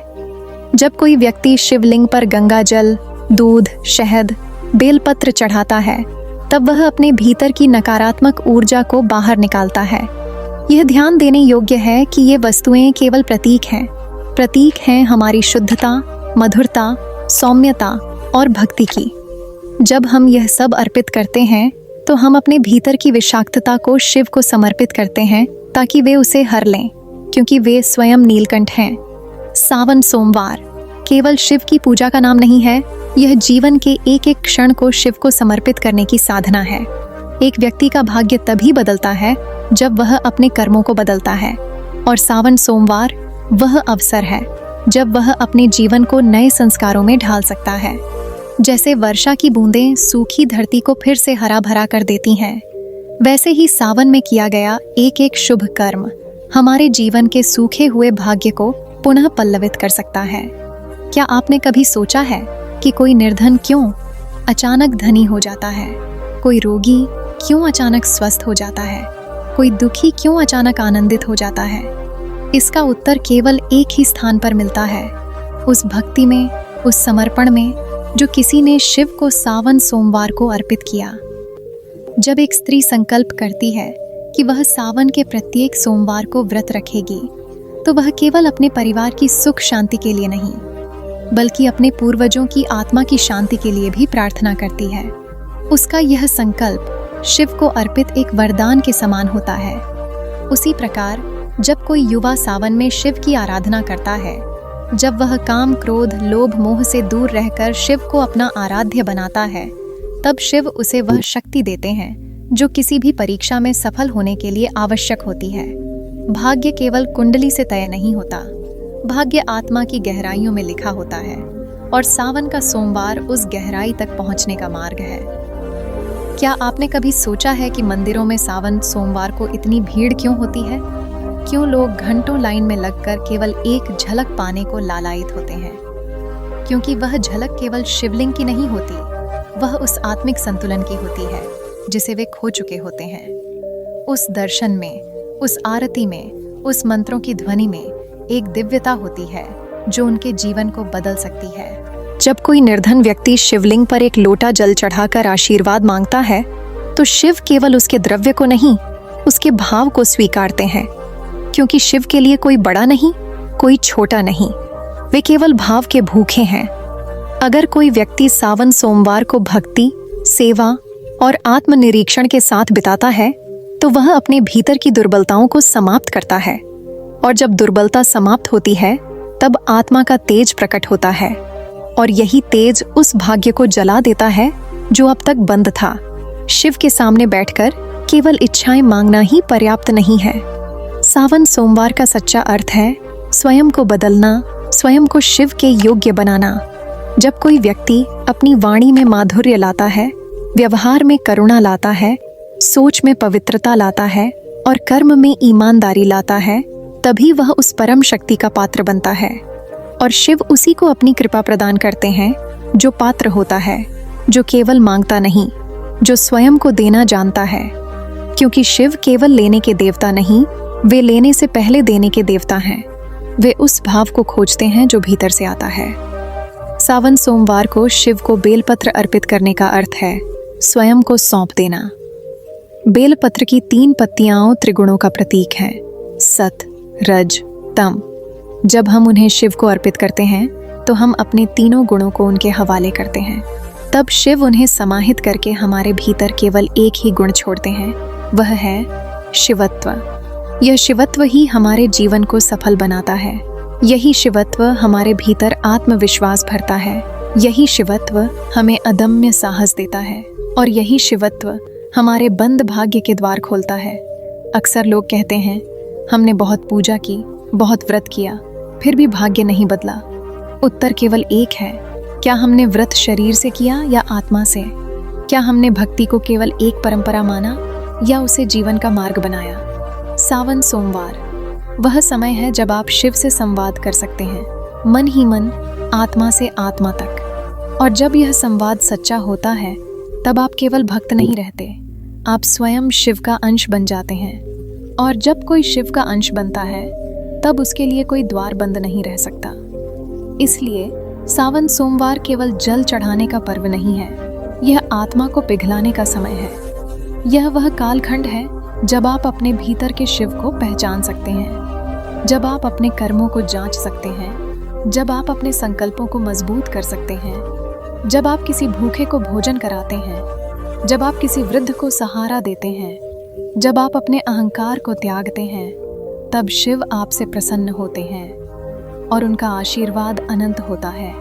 जब कोई व्यक्ति शिवलिंग पर गंगा जल, दूध, शहद, बेलपत्र चढ़ाता है, तब वह अपने भीतर की नकारात्मक ऊर्जा को बाहर निकालता है। यह ध्यान देने योग्य है कि ये वस्तुएं केवल प्रतीक हैं हमारी शुद्धता, मधुरता, सौम्यता और भक्ति की। जब हम यह सब अर्पित करते हैं, तो हम अपने भीतर की विषाक्तता को शिव को समर्पित करते हैं ताकि वे उसे हर लें, क्योंकि वे स्वयं नीलकंठ हैं। सावन सोमवार केवल शिव की पूजा का नाम नहीं है, यह जीवन के एक एक क्षण को शिव को समर्पित करने की साधना है। एक व्यक्ति का भाग्य तभी बदलता है जब वह अपने कर्मों को बदलता है, और सावन सोमवार वह अवसर है जब वह अपने जीवन को नए संस्कारों में ढाल सकता है। जैसे वर्षा की बूंदें सूखी धरती को फिर से हरा भरा कर देती हैं, वैसे ही सावन में किया गया एक एक शुभ कर्म हमारे जीवन के सूखे हुए भाग्य को पुनः पल्लवित कर सकता है। क्या आपने कभी सोचा है कि कोई निर्धन क्यों अचानक धनी हो जाता है, कोई रोगी क्यों अचानक स्वस्थ हो जाता है, कोई दुखी क्यों अचानक आनंदित हो जाता है? इसका उत्तर केवल एक ही स्थान पर मिलता है, उस भक्ति में, उस समर्पण में जो किसी ने शिव को सावन सोमवार को अर्पित किया। जब एक स्त्री संकल्प करती है कि वह सावन के प्रत्येक सोमवार को व्रत रखेगी, तो वह केवल अपने परिवार की सुख शांति के लिए नहीं, बल्कि अपने पूर्वजों की आत्मा की शांति के लिए भी प्रार्थना करती है। उसका यह संकल्प शिव को अर्पित एक वरदान के समान होता है। उसी प्रकार जब कोई युवा सावन में शिव की आराधना करता है, जब वह काम, क्रोध, लोभ, मोह से दूर रहकर शिव को अपना आराध्य बनाता है, तब शिव उसे वह शक्ति देते हैं जो किसी भी परीक्षा में सफल होने के लिए आवश्यक होती है। भाग्य केवल कुंडली से तय नहीं होता, भाग्य आत्मा की गहराइयों में लिखा होता है, और सावन का सोमवार उस गहराई तक पहुंचने का मार्ग है। क्या आपने कभी सोचा है कि मंदिरों में सावन सोमवार को इतनी भीड़ क्यों होती है? क्यों लोग घंटों लाइन में लगकर केवल एक झलक पाने को लालायित होते हैं? क्योंकि वह झलक केवल शिवलिंग की नहीं होती, वह उस आत्मिक संतुलन की होती है जिसे वे खो चुके होते हैं। उस दर्शन में, उस आरती में, उस मंत्रों की ध्वनि में एक दिव्यता होती है जो उनके जीवन को बदल सकती है। जब कोई निर्धन व्यक्ति शिवलिंग पर एक लोटा जल चढ़ाकर आशीर्वाद मांगता है, तो शिव केवल उसके द्रव्य को नहीं, उसके भाव को स्वीकारते हैं, क्योंकि शिव के लिए कोई बड़ा नहीं, कोई छोटा नहीं, वे केवल भाव के भूखे हैं। अगर कोई व्यक्ति सावन सोमवार को भक्ति, सेवा और आत्मनिरीक्षण के साथ बिताता है, तो वह अपने भीतर की दुर्बलताओं को समाप्त करता है, और जब दुर्बलता समाप्त होती है, तब आत्मा का तेज प्रकट होता है, और यही तेज उस भाग्य को जला देता है जो अब तक बंद था। शिव के सामने बैठकर केवल इच्छाएं मांगना ही पर्याप्त नहीं है। सावन सोमवार का सच्चा अर्थ है स्वयं को बदलना, स्वयं को शिव के योग्य बनाना। जब कोई व्यक्ति अपनी वाणी में माधुर्य लाता है, व्यवहार में करुणा लाता है, सोच में पवित्रता लाता है और कर्म में ईमानदारी लाता है, तभी वह उस परम शक्ति का पात्र बनता है, और शिव उसी को अपनी कृपा प्रदान करते हैं जो पात्र होता है, जो केवल मांगता नहीं, जो स्वयं को देना जानता है। क्योंकि शिव केवल लेने के देवता नहीं, वे लेने से पहले देने के देवता हैं। वे उस भाव को खोजते हैं जो भीतर से आता है। सावन सोमवार को शिव को बेलपत्र अर्पित करने का अर्थ है स्वयं को सौंप देना। बेलपत्र की 3 पत्तियां त्रिगुणों का प्रतीक हैं, सत, रज, तम। जब हम उन्हें शिव को अर्पित करते हैं, तो हम अपने तीनों गुणों को उनके हवाले करते हैं। तब शिव उन्हें समाहित करके हमारे भीतर केवल एक ही गुण छोड़ते हैं, वह है शिवत्व। यह शिवत्व ही हमारे जीवन को सफल बनाता है। यही शिवत्व हमारे भीतर आत्मविश्वास भरता है। यही शिवत्व हमें अदम्य साहस देता है, और यही शिवत्व हमारे बंद भाग्य के द्वार खोलता है। अक्सर लोग कहते हैं, हमने बहुत पूजा की, बहुत व्रत किया, फिर भी भाग्य नहीं बदला। उत्तर केवल एक है, क्या हमने व्रत शरीर से किया या आत्मा से? क्या हमने भक्ति को केवल एक परंपरा माना या उसे जीवन का मार्ग बनाया? सावन सोमवार वह समय है जब आप शिव से संवाद कर सकते हैं, मन ही मन, आत्मा से आत्मा तक। और जब यह संवाद सच्चा होता है, तब आप केवल भक्त नहीं रहते, आप स्वयं शिव का अंश बन जाते हैं। और जब कोई शिव का अंश बनता है, तब उसके लिए कोई द्वार बंद नहीं रह सकता। इसलिए सावन सोमवार केवल जल चढ़ाने का पर्व नहीं है, यह आत्मा को पिघलाने का समय है। यह वह कालखंड है जब आप अपने भीतर के शिव को पहचान सकते हैं, जब आप अपने कर्मों को जांच सकते हैं, जब आप अपने संकल्पों को मजबूत कर सकते हैं, जब आप किसी भूखे को भोजन कराते हैं, जब आप किसी वृद्ध को सहारा देते हैं, जब आप अपने अहंकार को त्यागते हैं, तब शिव आपसे प्रसन्न होते हैं और उनका आशीर्वाद अनंत होता है।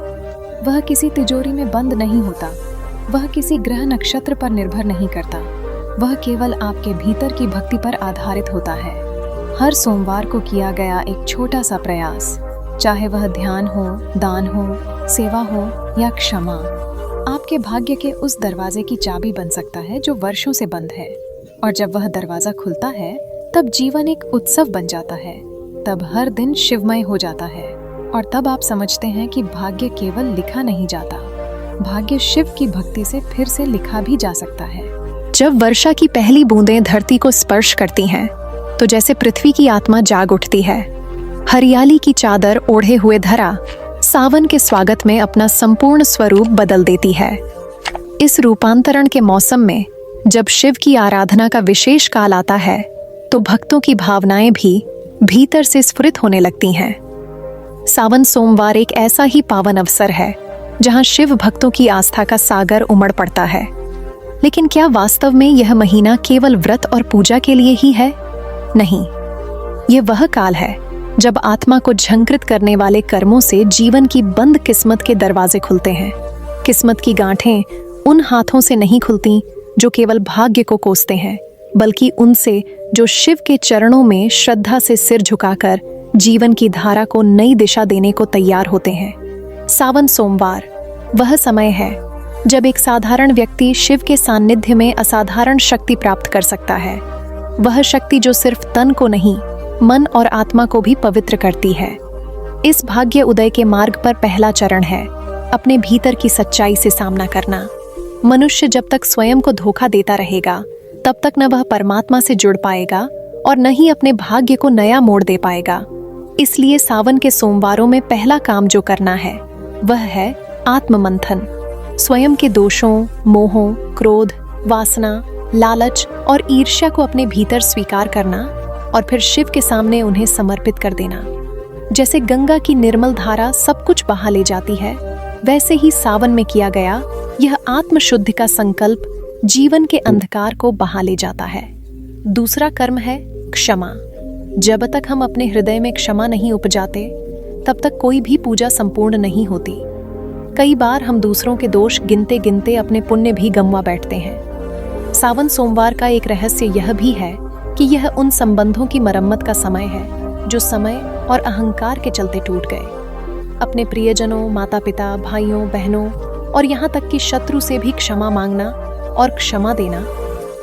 वह किसी तिजोरी में बंद नहीं होता, वह किसी ग्रह नक्षत्र पर निर्भर नहीं करता, वह केवल आपके भीतर की भक्ति पर आधारित होता है। हर सोमवार को किया गया एक छोटा सा प्रयास, चाहे वह ध्यान हो, दान हो, सेवा हो या क्षमा, आपके भाग्य के उस दरवाजे की चाबी बन सकता है जो वर्षों से बंद है। और जब वह दरवाजा खुलता है तब जीवन एक उत्सव बन जाता है, तब हर दिन शिवमय हो जाता है और तब आप समझते हैं कि भाग्य केवल लिखा नहीं जाता, भाग्य शिव की भक्ति से फिर से लिखा भी जा सकता है। जब वर्षा की पहली बूंदें धरती को स्पर्श करती हैं, तो जैसे पृथ्वी की आत्मा जाग उठती है। हरियाली की चादर ओढ़े हुए धरा सावन के स्वागत में अपना संपूर्ण स्वरूप बदल देती है। इस रूपांतरण के मौसम में जब शिव की आराधना का विशेष काल आता है, तो भक्तों की भावनाएं भी भीतर से स्फुरित होने लगती हैं। सावन सोमवार एक ऐसा ही पावन अवसर है जहां शिव भक्तों की आस्था का सागर उमड़ पड़ता है। लेकिन क्या वास्तव में यह महीना केवल व्रत और पूजा के लिए ही है? नहीं, ये वह काल है जब आत्मा को झंकृत करने वाले कर्मों से जीवन की बंद किस्मत के दरवाजे खुलते हैं। किस्मत की गांठें उन हाथों से नहीं खुलती जो केवल भाग्य को कोसते हैं, बल्कि उनसे जो शिव के चरणों में श्रद्धा से सिर झुकाकर जीवन की धारा को नई दिशा देने को तैयार होते हैं। सावन सोमवार वह समय है जब एक साधारण व्यक्ति शिव के सानिध्य में असाधारण शक्ति प्राप्त कर सकता है। वह शक्ति जो सिर्फ तन को नहीं, मन और आत्मा को भी पवित्र करती है। इस भाग्य उदय के मार्ग पर पहला चरण है अपने भीतर की सच्चाई से सामना करना। मनुष्य जब तक स्वयं को धोखा देता रहेगा, तब तक न वह परमात्मा से जुड़ पाएगा और न ही अपने भाग्य को नया मोड़ दे पाएगा। इसलिए सावन के सोमवारों में पहला काम जो करना है वह है आत्ममंथन। स्वयं के दोषों, मोहों, क्रोध, वासना, लालच और ईर्ष्या को अपने भीतर स्वीकार करना और फिर शिव के सामने उन्हें समर्पित कर देना। जैसे गंगा की निर्मल धारा सब कुछ बहा ले जाती है, वैसे ही सावन में किया गया यह आत्मशुद्धि का संकल्प जीवन के अंधकार को बहा ले जाता है। दूसरा कर्म है क्षमा। जब तक हम अपने हृदय में क्षमा नहीं उपजाते, तब तक कोई भी पूजा संपूर्ण नहीं होती। कई बार हम दूसरों के दोष गिनते गिनते अपने पुण्य भी गंवा बैठते हैं। सावन सोमवार का एक रहस्य यह भी है कि यह उन संबंधों की मरम्मत का समय है जो समय और अहंकार के चलते टूट गए। अपने प्रियजनों, माता पिता, भाइयों, बहनों और यहाँ तक कि शत्रु से भी क्षमा मांगना और क्षमा देना,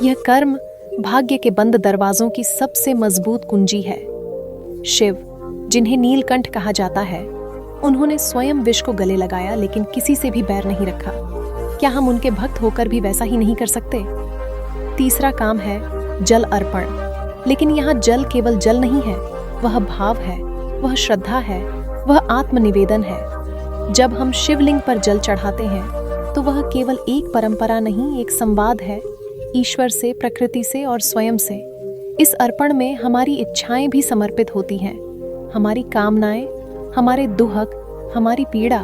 यह कर्म भाग्य के बंद दरवाजों की सबसे मजबूत कुंजी है। शिव, जिन्हें नीलकंठ कहा जाता है, उन्होंने स्वयं विष को गले लगाया लेकिन किसी से भी बैर नहीं रखा। क्या हम उनके भक्त होकर भी वैसा ही नहीं कर सकते? तीसरा काम है जल अर्पण। लेकिन यहाँ जल केवल जल नहीं है, वह भाव है, वह श्रद्धा है, वह आत्मनिवेदन है। जब हम शिवलिंग पर जल चढ़ाते हैं तो वह केवल एक परंपरा नहीं, एक संवाद है ईश्वर से, प्रकृति से और स्वयं से। इस अर्पण में हमारी इच्छाएं भी समर्पित होती हैं, हमारी कामनाएं, हमारे दुहक, हमारी पीड़ा।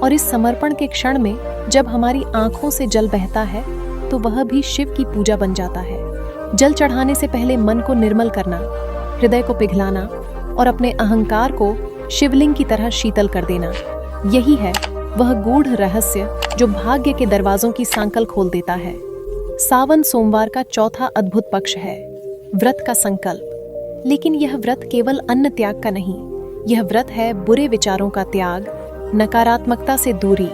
और इस समर्पण के क्षण में जब हमारी आंखों से जल बहता है तो वह भी शिव की पूजा बन जाता है। जल चढ़ाने से पहले मन को निर्मल करना, हृदय को पिघलाना और अपने अहंकार को शिवलिंग की तरह शीतल कर देना, यही है वह गूढ़ रहस्य जो भाग्य के दरवाजों की सांकल खोल देता है। सावन सोमवार का चौथा अद्भुत पक्ष है व्रत का संकल्प। लेकिन यह व्रत केवल अन्न त्याग का नहीं, यह व्रत है बुरे विचारों का त्याग, नकारात्मकता से दूरी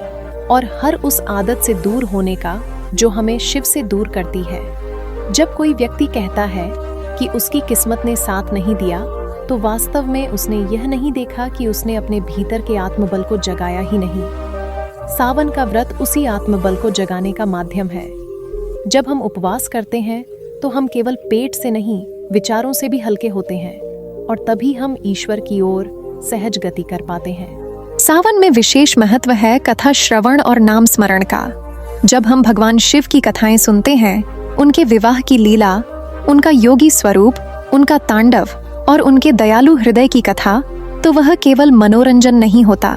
और हर उस आदत से दूर होने का जो हमें शिव से दूर करती है। जब कोई व्यक्ति कहता है कि उसकी किस्मत ने साथ नहीं दिया, तो वास्तव में उसने यह नहीं देखा कि उसने अपने भीतर के आत्मबल को जगाया ही नहीं। सावन का व्रत उसी आत्मबल को जगाने का माध्यम है। जब हम उपवास करते हैं तो हम केवल पेट से नहीं, विचारों से भी हल्के होते हैं और तभी हम ईश्वर की ओर सहज गति कर पाते हैं। सावन में विशेष महत्व है कथा श्रवण और नाम स्मरण का। जब हम भगवान शिव की कथाएं सुनते हैं, उनके विवाह की लीला, उनका योगी स्वरूप, उनका तांडव और उनके दयालु हृदय की कथा, तो वह केवल मनोरंजन नहीं होता,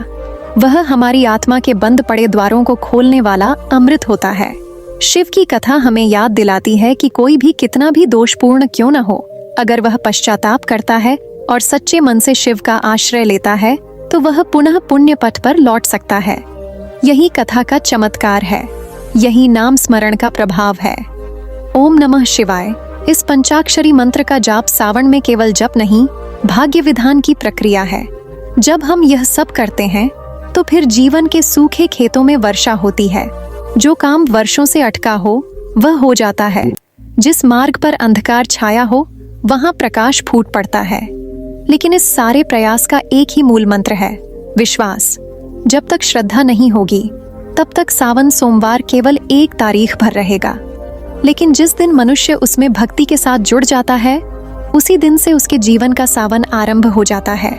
वह हमारी आत्मा के बंद पड़े द्वारों को खोलने वाला अमृत होता है। शिव की कथा हमें याद दिलाती है कि कोई भी कितना भी दोषपूर्ण क्यों न हो, अगर वह पश्चाताप करता है और सच्चे मन से शिव का आश्रय लेता है तो वह पुनः पुण्य पथ पर लौट सकता है। यही कथा का चमत्कार है, यही नाम स्मरण का प्रभाव है। ओम नमः शिवाय इस पंचाक्षरी मंत्र का जाप सावन में केवल जप नहीं, भाग्य विधान की प्रक्रिया है। जब हम यह सब करते हैं तो फिर जीवन के सूखे खेतों में वर्षा होती है। जो काम वर्षों से अटका हो वह हो जाता है। जिस मार्ग पर अंधकार छाया हो वहां प्रकाश फूट पड़ता है। लेकिन इस सारे प्रयास का एक ही मूल मंत्र है, विश्वास। जब तक श्रद्धा नहीं होगी तब तक सावन सोमवार केवल एक तारीख भर रहेगा। लेकिन जिस दिन मनुष्य उसमें भक्ति के साथ जुड़ जाता है, उसी दिन से उसके जीवन का सावन आरंभ हो जाता है।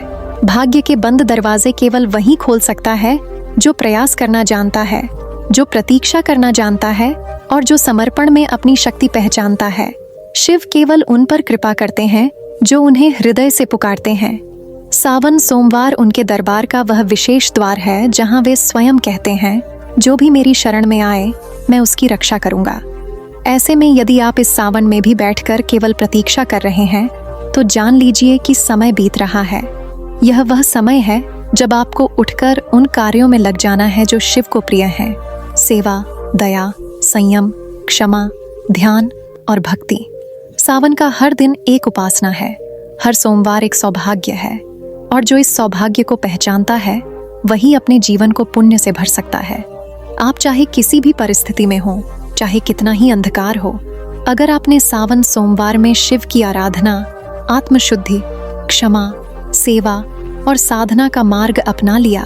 भाग्य के बंद दरवाजे केवल वही खोल सकता है जो प्रयास करना जानता है, जो प्रतीक्षा करना जानता है और जो समर्पण में अपनी शक्ति पहचानता है। शिव केवल उन पर कृपा करते हैं जो उन्हें हृदय से पुकारते हैं। सावन सोमवार उनके दरबार का वह विशेष द्वार है जहां वे स्वयं कहते हैं, जो भी मेरी शरण में आए मैं उसकी रक्षा करूंगा। ऐसे में यदि आप इस सावन में भी बैठकर केवल प्रतीक्षा कर रहे हैं तो जान लीजिए कि समय बीत रहा है। यह वह समय है जब आपको उठकर उन कार्यों में लग जाना है जो शिव को प्रिय हैं। सेवा, दया, संयम, क्षमा, ध्यान और भक्ति। सावन का हर दिन एक उपासना है, हर सोमवार एक सौभाग्य है, और जो इस सौभाग्य को पहचानता है वही अपने जीवन को पुण्य से भर सकता है। आप चाहे किसी भी परिस्थिति में हो, चाहे कितना ही अंधकार हो, अगर आपने सावन सोमवार में शिव की आराधना, आत्मशुद्धि, क्षमा, सेवा और साधना का मार्ग अपना लिया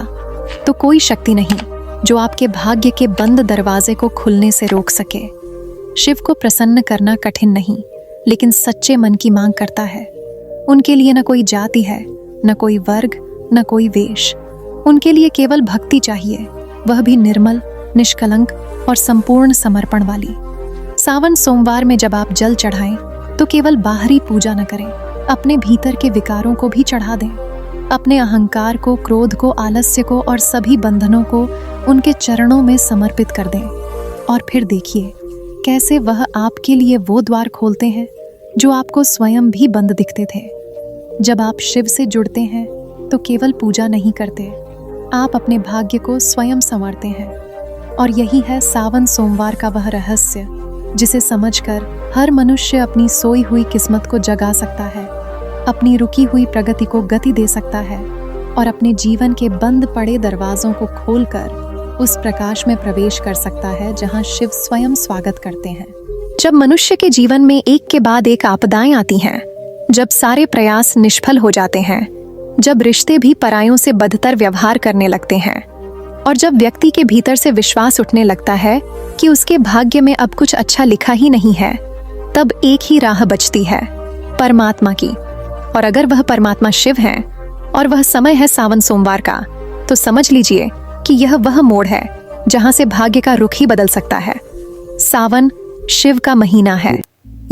तो कोई शक्ति नहीं जो आपके भाग्य के बंद दरवाजे को खुलने से रोक सके। शिव को प्रसन्न करना कठिन नहीं, लेकिन सच्चे मन की मांग करता है। उनके लिए न कोई जाति है, न कोई वर्ग, न कोई वेश। उनके लिए केवल भक्ति चाहिए, वह भी निर्मल, निष्कलंक और संपूर्ण समर्पण वाली। सावन सोमवार में जब आप जल चढ़ाएं तो केवल बाहरी पूजा न करें, अपने भीतर के विकारों को भी चढ़ा दें। अपने अहंकार को, क्रोध को, आलस्य को और सभी बंधनों को उनके चरणों में समर्पित कर दें। और फिर देखिए कैसे वह आपके लिए वो द्वार खोलते हैं जो आपको स्वयं भी बंद दिखते थे। जब आप शिव से जुड़ते हैं तो केवल पूजा नहीं करते, आप अपने भाग्य को स्वयं संवारते हैं। और यही है सावन सोमवार का वह रहस्य जिसे समझकर हर मनुष्य अपनी सोई हुई किस्मत को जगा सकता है, अपनी रुकी हुई प्रगति को गति दे सकता है और अपने जीवन के बंद पड़े दरवाजों को खोलकर उस प्रकाश में प्रवेश कर सकता है जहां शिव स्वयं स्वागत करते हैं। जब मनुष्य के जीवन में एक के बाद एक आपदाएं आती हैं, जब सारे प्रयास निष्फल हो जाते हैं, जब रिश्ते भी परायों से बदतर व्यवहार करने लगते हैं और जब व्यक्ति के भीतर से विश्वास उठने लगता है कि उसके भाग्य में अब कुछ अच्छा लिखा ही नहीं है, तब एक ही राह बचती है, परमात्मा की। और अगर वह परमात्मा शिव हैं और वह समय है सावन सोमवार का, तो समझ लीजिए कि यह वह मोड़ है जहां से भाग्य का रुख ही बदल सकता है। सावन शिव का महीना है।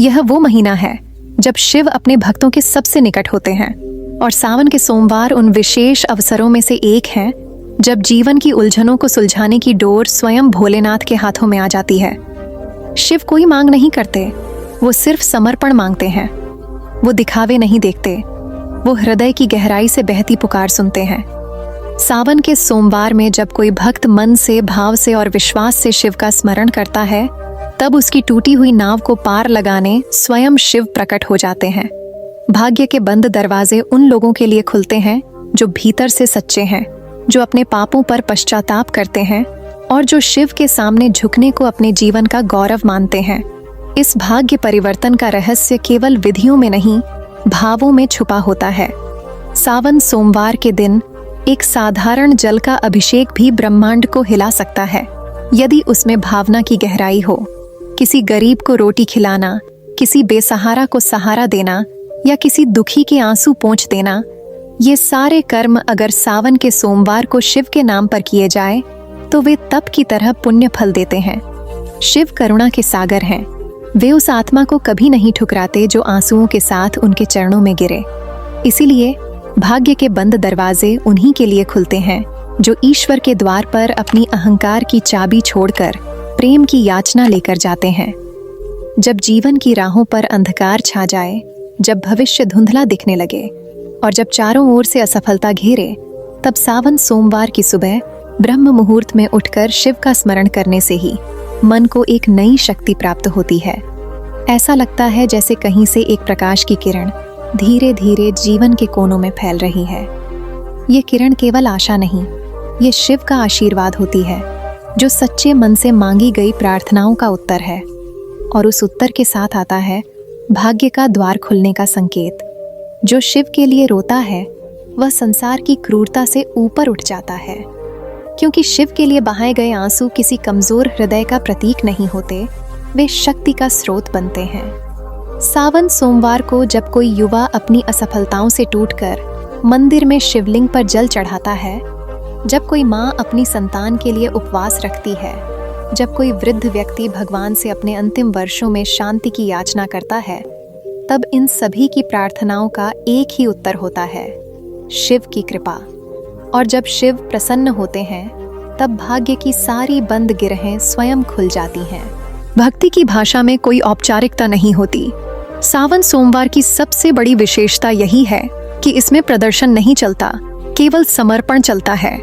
यह वो महीना है जब शिव अपने भक्तों के सबसे निकट होते हैं, और सावन के सोमवार उन विशेष अवसरों में से एक हैं जब जीवन की उलझनों को सुलझाने की डोर स्वयं भोलेनाथ के हाथों में आ जाती है। शिव कोई मांग नहीं करते, वो सिर्फ समर्पण मांगते हैं। वो दिखावे नहीं देखते, वो हृदय की गहराई से बहती पुकार सुनते हैं। सावन के सोमवार में जब कोई भक्त मन से, भाव से और विश्वास से शिव का स्मरण करता है, तब उसकी टूटी हुई नाव को पार लगाने स्वयं शिव प्रकट हो जाते हैं। भाग्य के बंद दरवाजे उन लोगों के लिए खुलते हैं जो भीतर से सच्चे हैं, जो अपने पापों पर पश्चाताप करते हैं और जो शिव के सामने झुकने को अपने जीवन का गौरव मानते हैं। इस भाग्य परिवर्तन का रहस्य केवल विधियों में नहीं, भावों में छुपा होता है। सावन सोमवार के दिन एक साधारण जल का अभिषेक भी ब्रह्मांड को हिला सकता है, यदि उसमें भावना की गहराई हो। किसी गरीब को रोटी खिलाना, किसी बेसहारा को सहारा देना या किसी दुखी के आंसू पोंछ देना, ये सारे कर्म अगर सावन के सोमवार को शिव के नाम पर किए जाए तो वे तप की तरह पुण्य फल देते हैं। शिव करुणा के सागर हैं। वे उस आत्मा को कभी नहीं ठुकराते जो आंसुओं के साथ उनके चरणों में गिरे। इसीलिए भाग्य के बंद दरवाजे उन्हीं के लिए खुलते हैं जो ईश्वर के द्वार पर अपनी अहंकार की चाबी छोड़कर प्रेम की याचना लेकर जाते हैं। जब जीवन की राहों पर अंधकार छा जाए, जब भविष्य धुंधला दिखने लगे और जब चारों ओर से असफलता घेरे, तब सावन सोमवार की सुबह ब्रह्म मुहूर्त में उठकर शिव का स्मरण करने से ही मन को एक नई शक्ति प्राप्त होती है। ऐसा लगता है जैसे कहीं से एक प्रकाश की किरण धीरे धीरे जीवन के कोनों में फैल रही है। ये किरण केवल आशा नहीं, ये शिव का आशीर्वाद होती है, जो सच्चे मन से मांगी गई प्रार्थनाओं का उत्तर है। और उस उत्तर के साथ आता है भाग्य का द्वार खुलने का संकेत। जो शिव के लिए रोता है वह संसार की क्रूरता से ऊपर उठ जाता है, क्योंकि शिव के लिए बहाए गए आंसू किसी कमजोर हृदय का प्रतीक नहीं होते, वे शक्ति का स्रोत बनते हैं। सावन सोमवार को जब कोई युवा अपनी असफलताओं से टूटकर मंदिर में शिवलिंग पर जल चढ़ाता है, जब कोई माँ अपनी संतान के लिए उपवास रखती है, जब कोई वृद्ध व्यक्ति भगवान से अपने अंतिम वर्षों में शांति की याचना करता है, तब इन सभी की प्रार्थनाओं का एक ही उत्तर होता है, शिव की कृपा। और जब शिव प्रसन्न होते हैं, तब भाग्य की सारी बंद गिरहें स्वयं खुल जाती हैं। भक्ति की भाषा में कोई औपचारिकता नहीं होती। सावन सोमवार की सबसे बड़ी विशेषता यही है कि इसमें प्रदर्शन नहीं चलता, केवल समर्पण चलता है।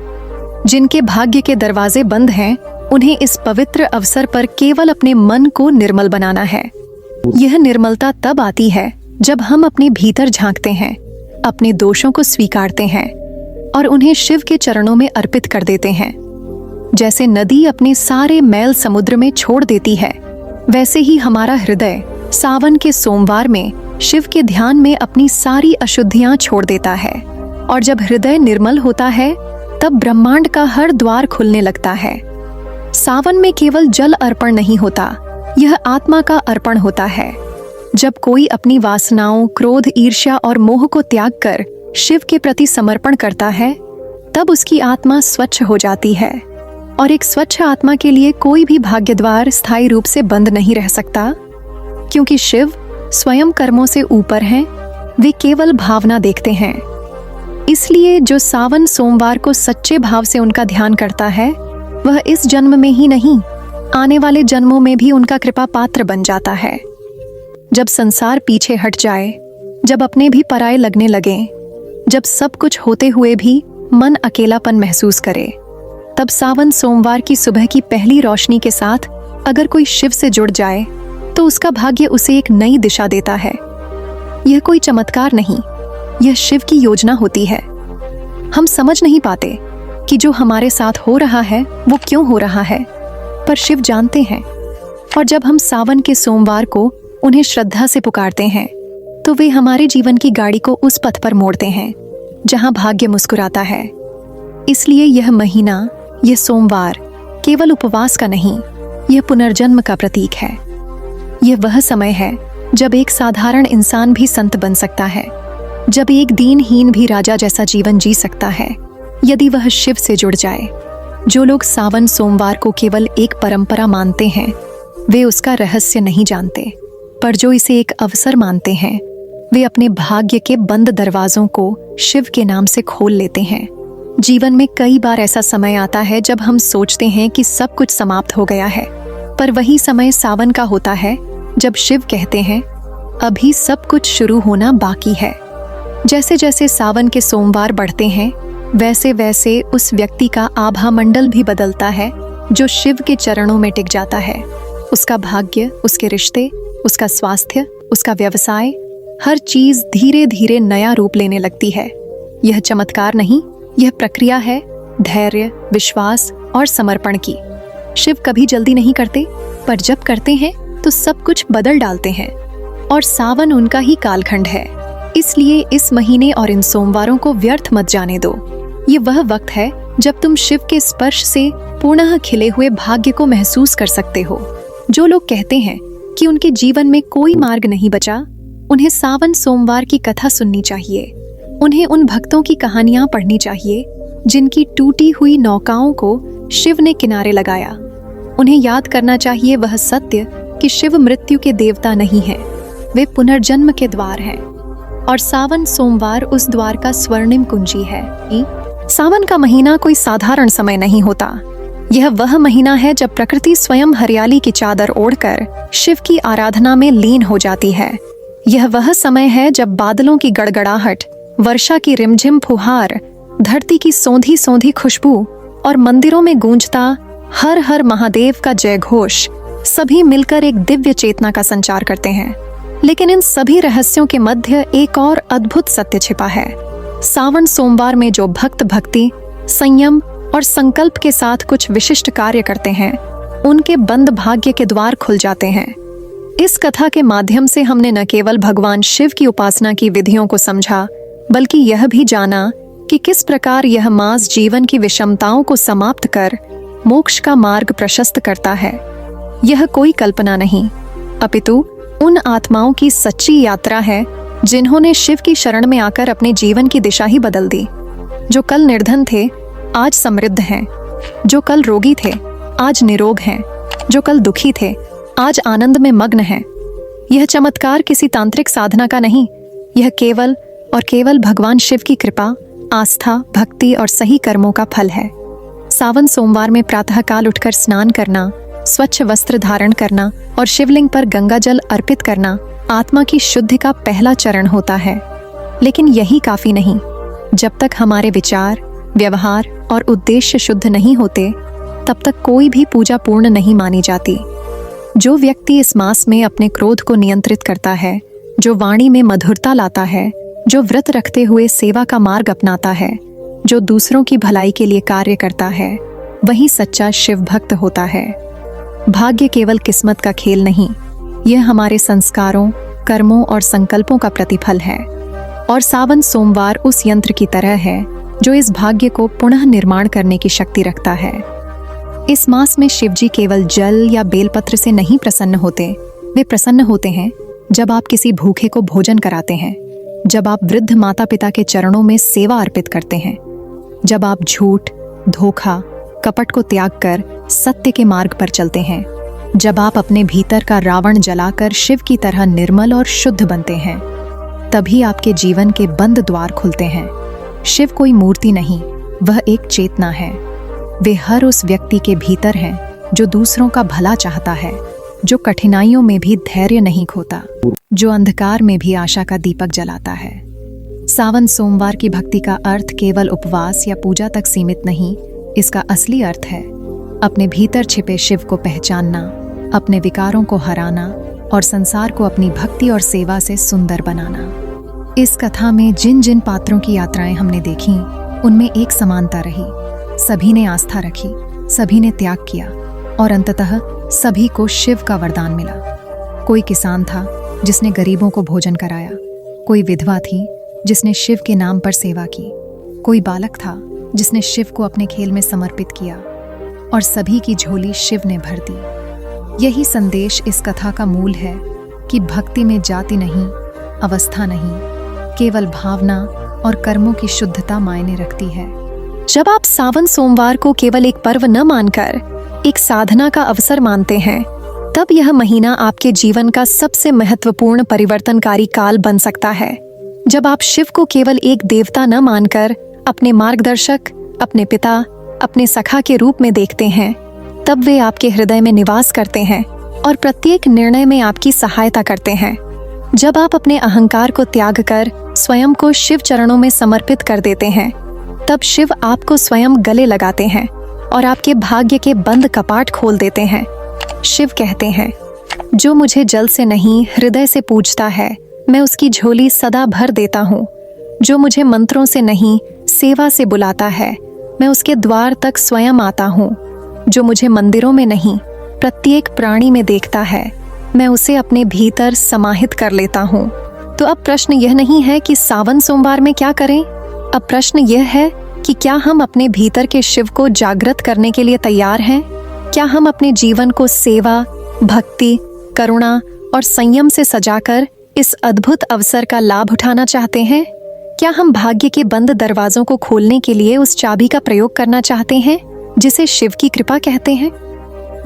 जिनके भाग्य के दरवाजे बंद हैं, उन्हें इस पवित्र अवसर पर केवल अपने मन को निर्मल बनाना है। यह निर्मलता तब आती है जब हम अपने भीतर झांकते हैं, अपने दोषों को स्वीकारते हैं और उन्हें शिव के चरणों में अर्पित कर देते हैं। जैसे नदी अपने सारे मैल समुद्र में छोड़ देती है, वैसे ही हमारा हृदय सावन के सोमवार में शिव के ध्यान में अपनी सारी अशुद्धियां छोड़ देता है। और जब हृदय निर्मल होता है, तब ब्रह्मांड का हर द्वार खुलने लगता है। सावन में केवल जल अर्पण नहीं होता, यह आत्मा का अर्पण होता है। जब कोई अपनी वासनाओं, क्रोध, ईर्ष्या और मोह को त्याग कर शिव के प्रति समर्पण करता है, तब उसकी आत्मा स्वच्छ हो जाती है। और एक स्वच्छ आत्मा के लिए कोई भी भाग्य द्वार स्थायी रूप से बंद नहीं रह सकता, क्योंकि शिव स्वयं कर्मों से ऊपर हैं, वे केवल भावना देखते हैं। इसलिए जो सावन सोमवार को सच्चे भाव से उनका ध्यान करता है, वह इस जन्म में ही नहीं, आने वाले जन्मों में भी उनका कृपा पात्र बन जाता है। जब संसार पीछे हट जाए, जब अपने भी पराये लगने लगे, जब सब कुछ होते हुए भी मन अकेलापन महसूस करे, तब सावन सोमवार की सुबह की पहली रोशनी के साथ अगर कोई शिव से जुड़ जाए, तो उसका भाग्य उसे एक नई दिशा देता है। यह कोई चमत्कार नहीं, यह शिव की योजना होती है। हम समझ नहीं पाते कि जो हमारे साथ हो रहा है वो क्यों हो रहा है, पर शिव जानते हैं। और जब हम सावन के सोमवार को उन्हें श्रद्धा से पुकारते हैं, तो वे हमारे जीवन की गाड़ी को उस पथ पर मोड़ते हैं जहां भाग्य मुस्कुराता है। इसलिए यह महीना, यह सोमवार केवल उपवास का नहीं, यह पुनर्जन्म का प्रतीक है। यह वह समय है जब एक साधारण इंसान भी संत बन सकता है, जब एक दीनहीन भी राजा जैसा जीवन जी सकता है, यदि वह शिव से जुड़ जाए। जो लोग सावन सोमवार को केवल एक परंपरा मानते हैं, वे उसका रहस्य नहीं जानते, पर जो इसे एक अवसर मानते हैं, वे अपने भाग्य के बंद दरवाजों को शिव के नाम से खोल लेते हैं। जीवन में कई बार ऐसा समय आता है जब हम सोचते हैं कि सब कुछ समाप्त हो गया है, पर वही समय सावन का होता है जब शिव कहते हैं, अभी सब कुछ शुरू होना बाकी है। जैसे जैसे सावन के सोमवार बढ़ते हैं, वैसे वैसे उस व्यक्ति का आभा मंडल भी बदलता है जो शिव के चरणों में टिक जाता है। उसका भाग्य, उसके रिश्ते, उसका स्वास्थ्य, उसका व्यवसाय, हर चीज धीरे धीरे नया रूप लेने लगती है। यह चमत्कार नहीं, यह प्रक्रिया है धैर्य, विश्वास और समर्पण की। शिव कभी जल्दी नहीं करते, पर जब करते हैं तो सब कुछ बदल डालते हैं। और सावन उनका ही कालखंड है। इसलिए इस महीने और इन सोमवारों को व्यर्थ मत जाने दो। ये वह वक्त है जब तुम शिव के स्पर्श से पुनः खिले हुए भाग्य को महसूस कर सकते हो। जो लोग कहते हैं कि उनके जीवन में कोई मार्ग नहीं बचा, उन्हें सावन सोमवार की कथा सुननी चाहिए। उन्हें उन भक्तों की कहानियां पढ़नी चाहिए जिनकी टूटी हुई नौकाओं को शिव ने किनारे लगाया। उन्हें याद करना चाहिए वह सत्य कि शिव मृत्यु के देवता नहीं है, वे पुनर्जन्म के द्वार हैं। और सावन सोमवार उस द्वार का स्वर्णिम कुंजी है। सावन का महीना कोई साधारण समय नहीं होता। यह वह महीना है जब प्रकृति स्वयं हरियाली की चादर ओढ़कर शिव की आराधना में लीन हो जाती है। यह वह समय है जब बादलों की गड़गड़ाहट, वर्षा की रिमझिम फुहार, धरती की सौंधी सौंधी खुशबू और मंदिरों में गूंजता हर हर महादेव का जय घोष सभी मिलकर एक दिव्य चेतना का संचार करते हैं। लेकिन इन सभी रहस्यों के मध्य एक और अद्भुत सत्य छिपा है। सावन सोमवार में जो भक्त भक्ति, संयम और संकल्प के साथ कुछ विशिष्ट कार्य करते हैं, उनके बंद भाग्य के द्वार खुल जाते हैं। इस कथा के माध्यम से हमने न केवल भगवान शिव की उपासना की विधियों को समझा, बल्कि यह भी जाना कि किस प्रकार यह मास जीवन की विषमताओं को समाप्त कर मोक्ष का मार्ग प्रशस्त करता है। यह कोई कल्पना नहीं, अपितु उन आत्माओं की सच्ची यात्रा है जिन्होंने शिव की शरण में आकर अपने जीवन की दिशा ही बदल दी। जो कल निर्धन थे, आज समृद्ध हैं। जो कल रोगी थे, आज निरोग हैं। जो कल दुखी थे, आज आनंद में मग्न हैं। यह चमत्कार किसी तांत्रिक साधना का नहीं, यह केवल और केवल भगवान शिव की कृपा, आस्था, भक्ति और सही कर्मों का फल है। सावन सोमवार में प्रातःकाल उठकर स्नान करना, स्वच्छ वस्त्र धारण करना और शिवलिंग पर गंगा जल अर्पित करना आत्मा की शुद्धि का पहला चरण होता है। लेकिन यही काफी नहीं। जब तक हमारे विचार, व्यवहार और उद्देश्य शुद्ध नहीं होते, तब तक कोई भी पूजा पूर्ण नहीं मानी जाती। जो व्यक्ति इस मास में अपने क्रोध को नियंत्रित करता है, जो वाणी में मधुरता लाता है, जो व्रत रखते हुए सेवा का मार्ग अपनाता है, जो दूसरों की भलाई के लिए कार्य करता है, वही सच्चा शिव भक्त होता है। भाग्य केवल किस्मत का खेल नहीं, यह हमारे संस्कारों, कर्मों और संकल्पों का प्रतिफल है। और सावन सोमवार उस यंत्र की तरह है जो इस भाग्य को पुनः निर्माण करने की शक्ति रखता है। इस मास में शिवजी केवल जल या बेलपत्र से नहीं प्रसन्न होते। वे प्रसन्न होते हैं जब आप किसी भूखे को भोजन कराते हैं, जब आप वृद्ध माता पिता के चरणों में सेवा अर्पित करते हैं, जब आप झूठ, धोखा, कपट को त्याग कर सत्य के मार्ग पर चलते हैं, जब आप अपने भीतर का रावण जलाकर शिव की तरह निर्मल और शुद्ध बनते हैं, तभी आपके जीवन के बंद द्वार खुलते हैं। शिव कोई मूर्ति नहीं, वह एक चेतना है। वे हर उस व्यक्ति के भीतर हैं जो दूसरों का भला चाहता है, जो कठिनाइयों में भी धैर्य नहीं खोता, जो अंधकार में भी आशा का दीपक जलाता है। सावन सोमवार की भक्ति का अर्थ केवल उपवास या पूजा तक सीमित नहीं, इसका असली अर्थ है अपने भीतर छिपे शिव को पहचानना, अपने विकारों को हराना और संसार को अपनी भक्ति और सेवा से सुंदर बनाना। इस कथा में जिन जिन पात्रों की यात्राएं हमने देखी, उनमें एक समानता रही। सभी ने आस्था रखी, सभी ने त्याग किया और अंततः सभी को शिव का वरदान मिला। कोई किसान था जिसने गरीबों को भोजन कराया, कोई विधवा थी जिसने शिव के नाम पर सेवा की, कोई बालक था जिसने शिव को अपने खेल में समर्पित किया और सभी की झोली शिव ने भर दी। यही संदेश इस कथा का मूल है कि भक्ति में जाति नहीं, अवस्था नहीं, केवल भावना और कर्मों की शुद्धता मायने रखती है। जब आप सावन सोमवार को केवल एक पर्व न मानकर एक साधना का अवसर मानते हैं, तब यह महीना आपके जीवन का सबसे महत्वपूर्ण परिवर्तनकारी काल बन सकता है। जब आप शिव को केवल एक देवता न मानकर अपने मार्गदर्शक, अपने पिता, अपने सखा के रूप में देखते हैं, तब वे आपके हृदय में निवास करते हैं और प्रत्येक निर्णय में आपकी सहायता करते हैं। जब आप अपने अहंकार को त्याग कर स्वयं को शिव चरणों में समर्पित कर देते हैं, तब शिव आपको स्वयं गले लगाते हैं और आपके भाग्य के बंद कपाट खोल देते हैं। शिव कहते हैं, जो मुझे जल से नहीं हृदय से पूजता है, मैं उसकी झोली सदा भर देता हूँ। जो मुझे मंत्रों से नहीं सेवा से बुलाता है, मैं उसके द्वार तक स्वयं आता हूँ। जो मुझे मंदिरों में नहीं प्रत्येक प्राणी में देखता है, मैं उसे अपने भीतर समाहित कर लेता हूँ। तो अब प्रश्न यह नहीं है कि सावन सोमवार में क्या करें, अब प्रश्न यह है कि क्या हम अपने भीतर के शिव को जागृत करने के लिए तैयार हैं? क्या हम अपने जीवन को सेवा, भक्ति, करुणा और संयम से सजाकर इस अद्भुत अवसर का लाभ उठाना चाहते हैं? क्या हम भाग्य के बंद दरवाजों को खोलने के लिए उस चाबी का प्रयोग करना चाहते हैं जिसे शिव की कृपा कहते हैं?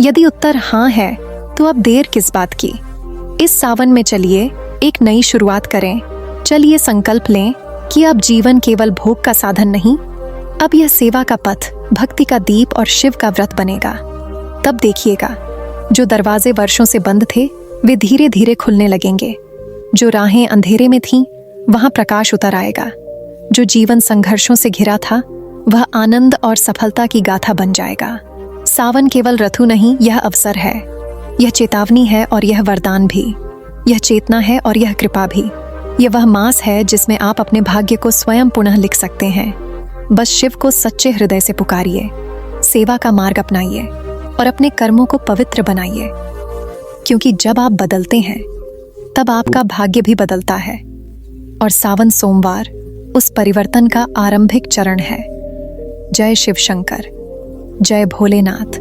यदि उत्तर हाँ है, तो अब देर किस बात की? इस सावन में चलिए एक नई शुरुआत करें। चलिए संकल्प लें कि अब जीवन केवल भोग का साधन नहीं, अब यह सेवा का पथ, भक्ति का दीप और शिव का व्रत बनेगा। तब देखिएगा, जो दरवाजे वर्षों से बंद थे वे धीरे धीरे खुलने लगेंगे। जो राहें अंधेरे में थीं वहां प्रकाश उतर आएगा। जो जीवन संघर्षों से घिरा था वह आनंद और सफलता की गाथा बन जाएगा। सावन केवल ऋतु नहीं, यह अवसर है। यह चेतावनी है और यह वरदान भी। यह चेतना है और यह कृपा भी। यह वह मास है जिसमें आप अपने भाग्य को स्वयं पुनः लिख सकते हैं। बस शिव को सच्चे हृदय से पुकारिए, सेवा का मार्ग अपनाइए और अपने कर्मों को पवित्र बनाइए, क्योंकि जब आप बदलते हैं तब आपका भाग्य भी बदलता है। और सावन सोमवार उस परिवर्तन का आरंभिक चरण है। जय शिव शंकर, जय भोलेनाथ,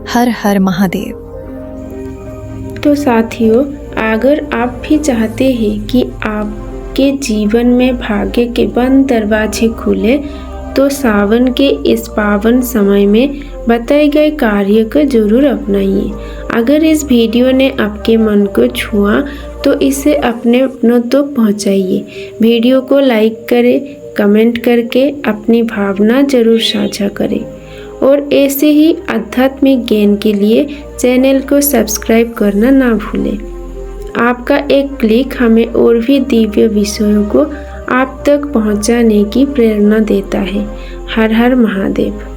हर हर महादेव। तो साथियों, अगर आप भी चाहते हैं कि आपके जीवन में भाग्य के बंद दरवाजे खुले, तो सावन के इस पावन समय में बताए गए कार्य को जरूर अपनाइए। अगर इस वीडियो ने आपके मन को छुआ तो इसे अपने अपनों तक पहुंचाइए। वीडियो को लाइक करें, कमेंट करके अपनी भावना जरूर साझा करें और ऐसे ही आध्यात्मिक ज्ञान के लिए चैनल को सब्सक्राइब करना ना भूलें। आपका एक क्लिक हमें और भी दिव्य विषयों को आप तक पहुंचाने की प्रेरणा देता है। हर हर महादेव।